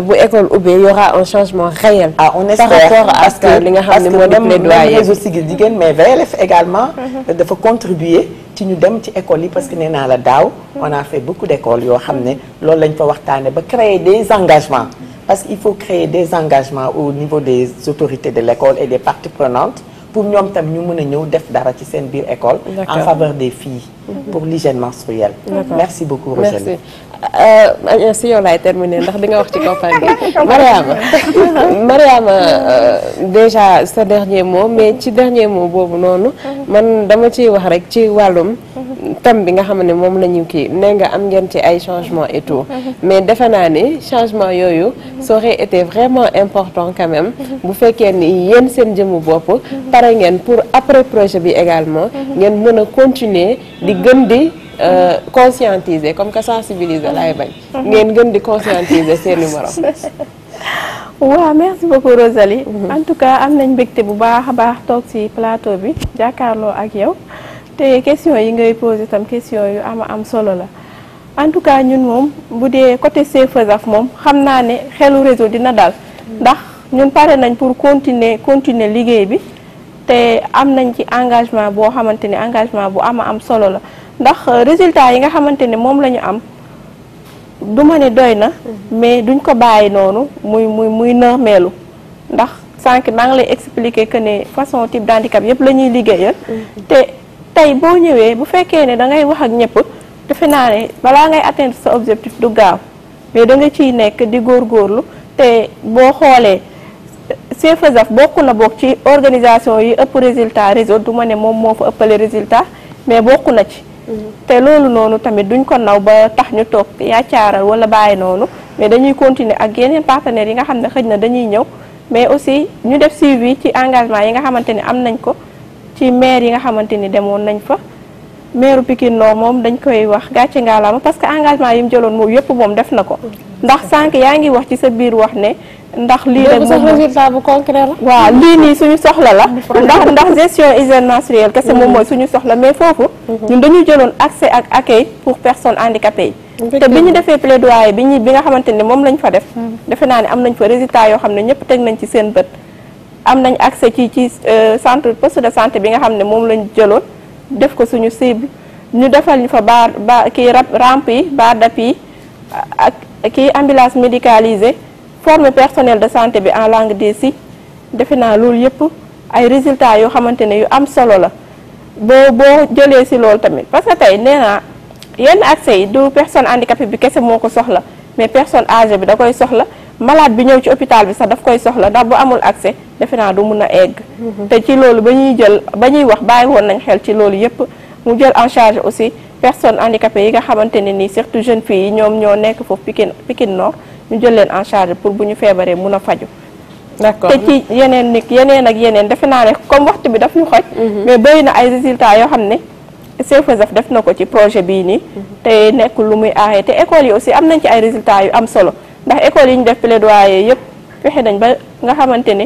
bu école ubbee y aura un changement réel. On espère par rapport à li nga xam ne moo di plaidoyer réseau Siggil Jigéen mais VLF également dafa contribuer ci ñu dem ci école yi parce que nee naa la daaw on a fait beaucoup d'écoles yoo xam ne loolu lañ fa waxtaane ba créer des engagements parce qu'il faut créer des engagements au niveau des autorités de l'école et des parties prenantes pour ñoom tam ñu mën a ñëw def dara ci seen biir école en faveur des filles pour l'hygiène menstruelle. Merci beaucoup Rosalie. Si yow laay terminer ndax di nga wax ci campagne bi Mariama déjà sa dernier mot mais ci dernier mot boobu noonu man dama ciy wax rek ci wàllum thème bi nga xam ne moom la ñu kii nee nga am ngeen ci ay changements et tout mais defe naa ni changement yooyu ça aurait été vraiment important quand même bu fekkee ni yéen seen jëmmu bopp pare ngeen pour après projet bi également ngeen mën a continuer di gën di conscientiser comme que sensibiliser laay bañ ngeen gën di conscientiser seeni morom. waaw merci beaucoup Rosalie. en tout cas am nañ mbégte bu baax a baax toog ci plateau bi jàkkaarloo ak yow te question yi ngay poser tam question yu am solo la en tout cas ñun moom bu dee côté CFESAF moom xam naa ne xelu réseau dina dal ndax ñun pare nañ pour continuer liggéey bi te am nañ ci engagement boo xamante ne engagement bu am solo la. ndax résultat yi nga xamante ne moom la ñu am du ma ne doy na mais duñ ko bàyyi noonu muy nërmeelu ndax sànq maa ngi lay expliquer que ne façon type d'handicap yëpp la ñuy liggéeyal te tey boo ñëwee bu fekkee ne da ngay wax ak ñëpp defe naa ne balaa ngay atteindre sa objectif du gaaw mais da nga ciy nekk di góorgóorlu te boo xoolee CFESAF bokk na bokk ci organisation yi ëpp résultat réseau du ma ne moom moo fa ëppale résultat mais bokk na ci te loolu noonu tamit duñ ko naw ba tax ñu toog yaacaaral wala bàyyi noonu mais dañuy continuer ak yeneen partenaires yi nga xam ne xëj na dañuy ñëw mais aussi ñu def suivi ci engagement yi nga xamante ni am nañ ko ci maire yi nga xamante ni demoon nañ fa maire Pikine Nord moom dañ koy wax gàcce ngaalaama parce que engagement yi mu jëloon moom yëpp moom def na ko ndax sànq yaa ngi wax ci sa biir wax ne ndax lii rek moom résultat bu concret la. waaw lii nii suñu soxla la ndax gestion hygiène menstruelle kese moom mooy suñu soxla mais foofu ñun dañu jëloon accès ak accueil pour personnes handicapées yi te bi ñu defee plaidoyer bi nga xamante ne moom lañ fa def defe naa ne am nañ fa résultat yoo xam ne ñëpp teg nañ ci seen bët am nañ accès ci centre poste de santé bi nga xam ne moom lañ jëloon def ko suñu cible ñu defal ñu fa kii rampe yi barre d'appui yi ak kii ambulance médicalisée former personnel de santé bi en langue des signes defe naa loolu yëpp ay résultats yoo xamante ne yu am solo la boo jëlee ci loolu tamit parce que tey nee naa yenn accès yi du personne handicapée bi kese moo ko soxla mais personne âgée bi da koy soxla malade bi ñëw ci hôpital bi sax daf koy soxla ndax bu amul accès defe naa du mun a egg te ci loolu ba ñuy wax bàyyi woon nañ xel ci loolu yëpp mu jël en charge aussi personnes handicapées yi nga xamante ne nii surtout jeunes filles yi ñoom ñoo nekk foofu Pikine Nord ñu jël leen en charge pour bu ñu feebaree mun a faju d'accord te ci yeneen ak yeneen defe naa ne comme waxtu bi daf ñu xoj mais bëri na ay résultats yoo xam ne CFESAF def na ko ci projet bii nii te nekkul lu muy aaxee te écoles yi aussi am nañ ci ay résultats yu am solo ndax écoles yi ñu def plaidoyer yëpp fexe nañ ba nga xamante ne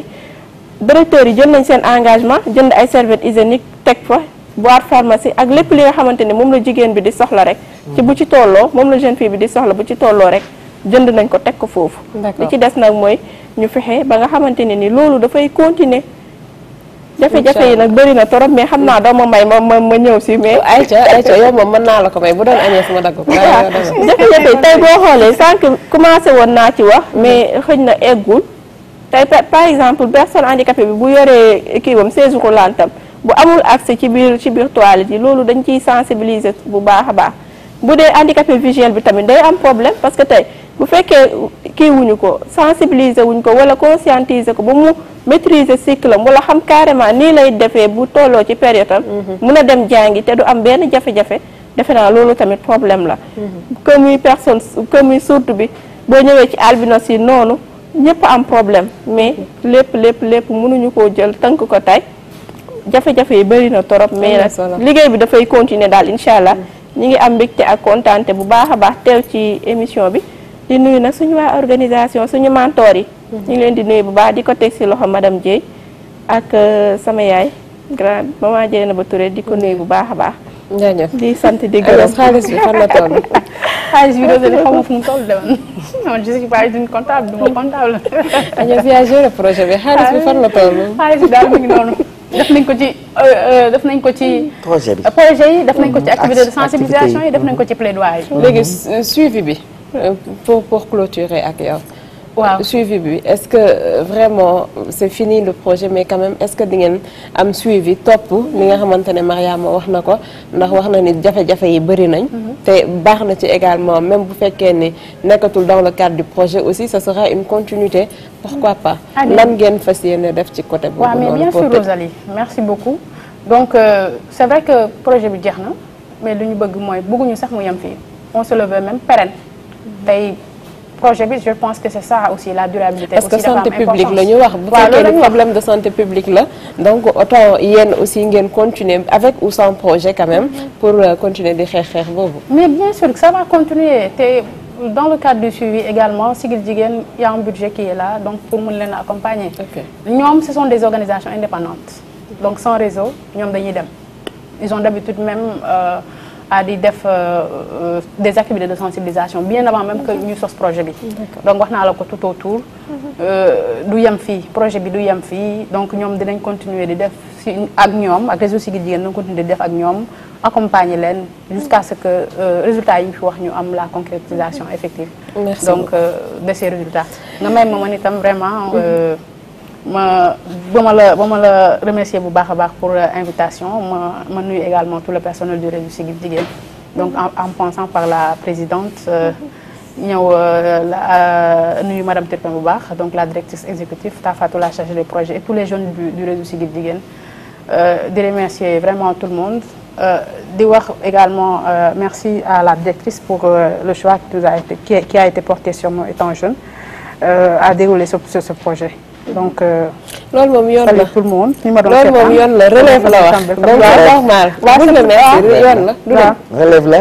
directeurs yi jël nañ seen engagement jënd ay serviettes hygiéniques teg fa boîte pharmacie ak lépp li nga xamante ne moom la jigéen bi di soxla rek ci bu ci tolloo moom la jeune fille bi di soxla bu ci tolloo rek jënd nañ ko teg ko foofu li ci des nag mooy ñu fexe ba nga xamante ne ni loolu dafay continuer jafe-jafe yi nag bëri na torop mais xam naa doo ma may ma ñëw si mais Aïcha yow moom mën naa la ko may bu doon añee sama dagg ko jafe-jafe yi tey boo xoolee sànq commencé woon naa ci wax mais xëj na eggul tey par exemple personne handicapée bi bu yoree kii bam chaise roulante bu amul accès ci biir toilette yi loolu dañ ciy sensibiliser bu baax a baax bu dee handicapé visuel bi tamit day am problème parce que tey bu fekkee kii wuñu ko sensibiliser wuñ ko wala conscientiser ko ba mu maîtriser cycle am wala xam carrément nii lay defee bu tolloo ci période am mun a dem jàngi te du am benn jafe-jafe defe naa loolu tamit problème la que muy sourde bi boo ñëwee ci albinos yi noonu ñëpp am problème mais lépp mënuñu koo jël tënk ko tey jafe-jafe yi bëri na torop mais nag liggéey bi dafay continuer daal incha allah ñi ngi am mbégte ak kontaante bu baax a baax teew ci émission bi di nuyu nag suñu waa organisation suñu mentor yi ñu ngi leen di nuyu bu baax di ko teg ci loxo madame Dieye ak sama yaay grand maman Dieynaba Touré di ko nuyu bu baax a baax di sant di gërëm xaalis bi fan la toll xaalis bi dosé xaw ma fu mu toll de man je suis pas une comptable du ma comptable aña fi a géré projet bi xaalis bi fan la toll xaalis bi daal mu ngi noonu def nañ ko ci projet yi def nañ ko ci activité de sensibilisation yi def nañ ko ci plaidoyer yi léegi suivi bi pour clôturer ak yow waaw suivi bi est-ce que vraiment c'est fini le projet mais quand même est-ce que di ngeen am suivi topp li nga xamante ne Mariama wax na ko ndax wax na ni jafe-jafe yi bëri nañ. te baax na ci également même bu fekkee ni nekkatul dans le cadre du projet aussi ça sera une continuité pourquoi pas. lan ngeen fas yéene def ci côté boobu. waaw mais bien sûr Rosalie merci beaucoup donc c'est vrai que projet bi jeex na mais lu ñu bëgg mooy bëgguñu sax mu yem fii on se le veut même pérenne tey. projet bi je pense que c'est ça aussi la durabilité. parce que santé publique la ñu wax. bu fekkee ni problème de santé publique la. donc autant yéen aussi ngeen continuer avec ou sans projet quand même pour continuer di xeex boobu. mais bien sûr que ça va continuer te dans le cadre du suivi également Siggil Jigéen y a un budget qui est là donc pour mën leen a accompagner. ñoom ce sont des organisations indépendantes donc sans réseau ñoom dañuy dem ils ont d'habitude même. à di def des activités de sensibilisation bien avant même que ñu sos projet bi. donc wax naa la ko tout autour. du yem fii projet bi du yem fii donc ñoom dinañ continuer di def si ak ñoom ak réseau Siggil Jigéen dinañ continuer di def ak ñoom accompagner leen jusqu'à ce que résultats yi ñu fi wax ñu am la concrétisation effective. Merci donc de ces résultats. nga may ma man itam vraiment. ba ma la remercier bu baax a baax pour invitation ma nuyu également tout le personnel du réseau Siggil Jigéen donc en passant par la présidente ñëw nuyu madame Turpin bu baax donc la directrice exécutive Tafatou la chargée des projets et tous les jeunes du réseau Siggil Jigéen di remercier vraiment tout le monde di wax également merci à la directrice pour le choix qui a été porté sur moi étant jeune à dérouler sur ce projet. donc loolu moom yoon la tout le monde ñu ma doon loolu moom yoon la relève la wax donc normal yoon la relève la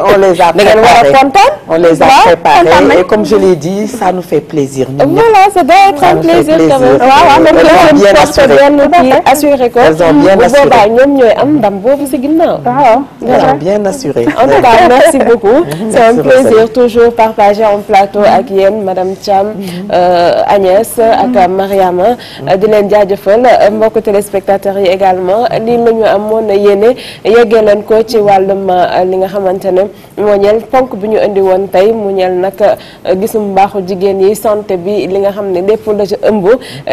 on les a préparés on les a préparés et comme je l'ai dit ça nous fait plaisir voilà ça doit être un plaisir quand même waaw même bien assuré ko bu boobaa ñoom ñooy am ndam boobu ci ginnaaw voilà bien assuré en tout cas merci beaucoup c'est un plaisir toujours partager en plateau ak yéen madame Thiam Agnès ak Mariama di leen jaajëfal mbokku téléspectateurs yi également lii la ñu amoon yéene yeggee leen ko ci wàllum li nga xamante ne moo ñeel ponk bi ñu indi woon tey mu ñeel nag gisum mbaaxu jigéen yi santé bi li nga xam ne lépp la ci ëmb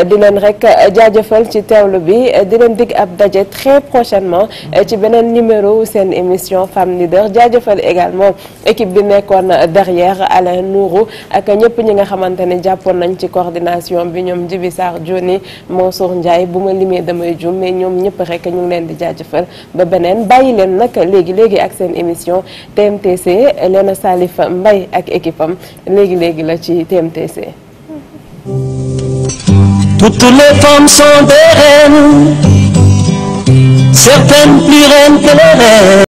di leen rek jaajëfal ci teewlu bi di leen dig ab daje très prochainement ci beneen numéro seen émission Femme Leader jaajëfal également équipe bi nekkoon derrière Alain Nourou ak ñëpp ñi nga xamante ne jàppoon nañ ci coordination bi ñoom Djibi Sarr Dioni Mansour Ndiaye bu ma limee damay jum mais ñoom ñëpp rek ñu ngi leen di jaajëfal ba beneen bàyyi leen nag léegi ak seen émission TMTC Léna Salif Mbaye ak équipe am léegi la ci TMTC. Toutes les femmes sont des reines, certaines plus reines que les reines.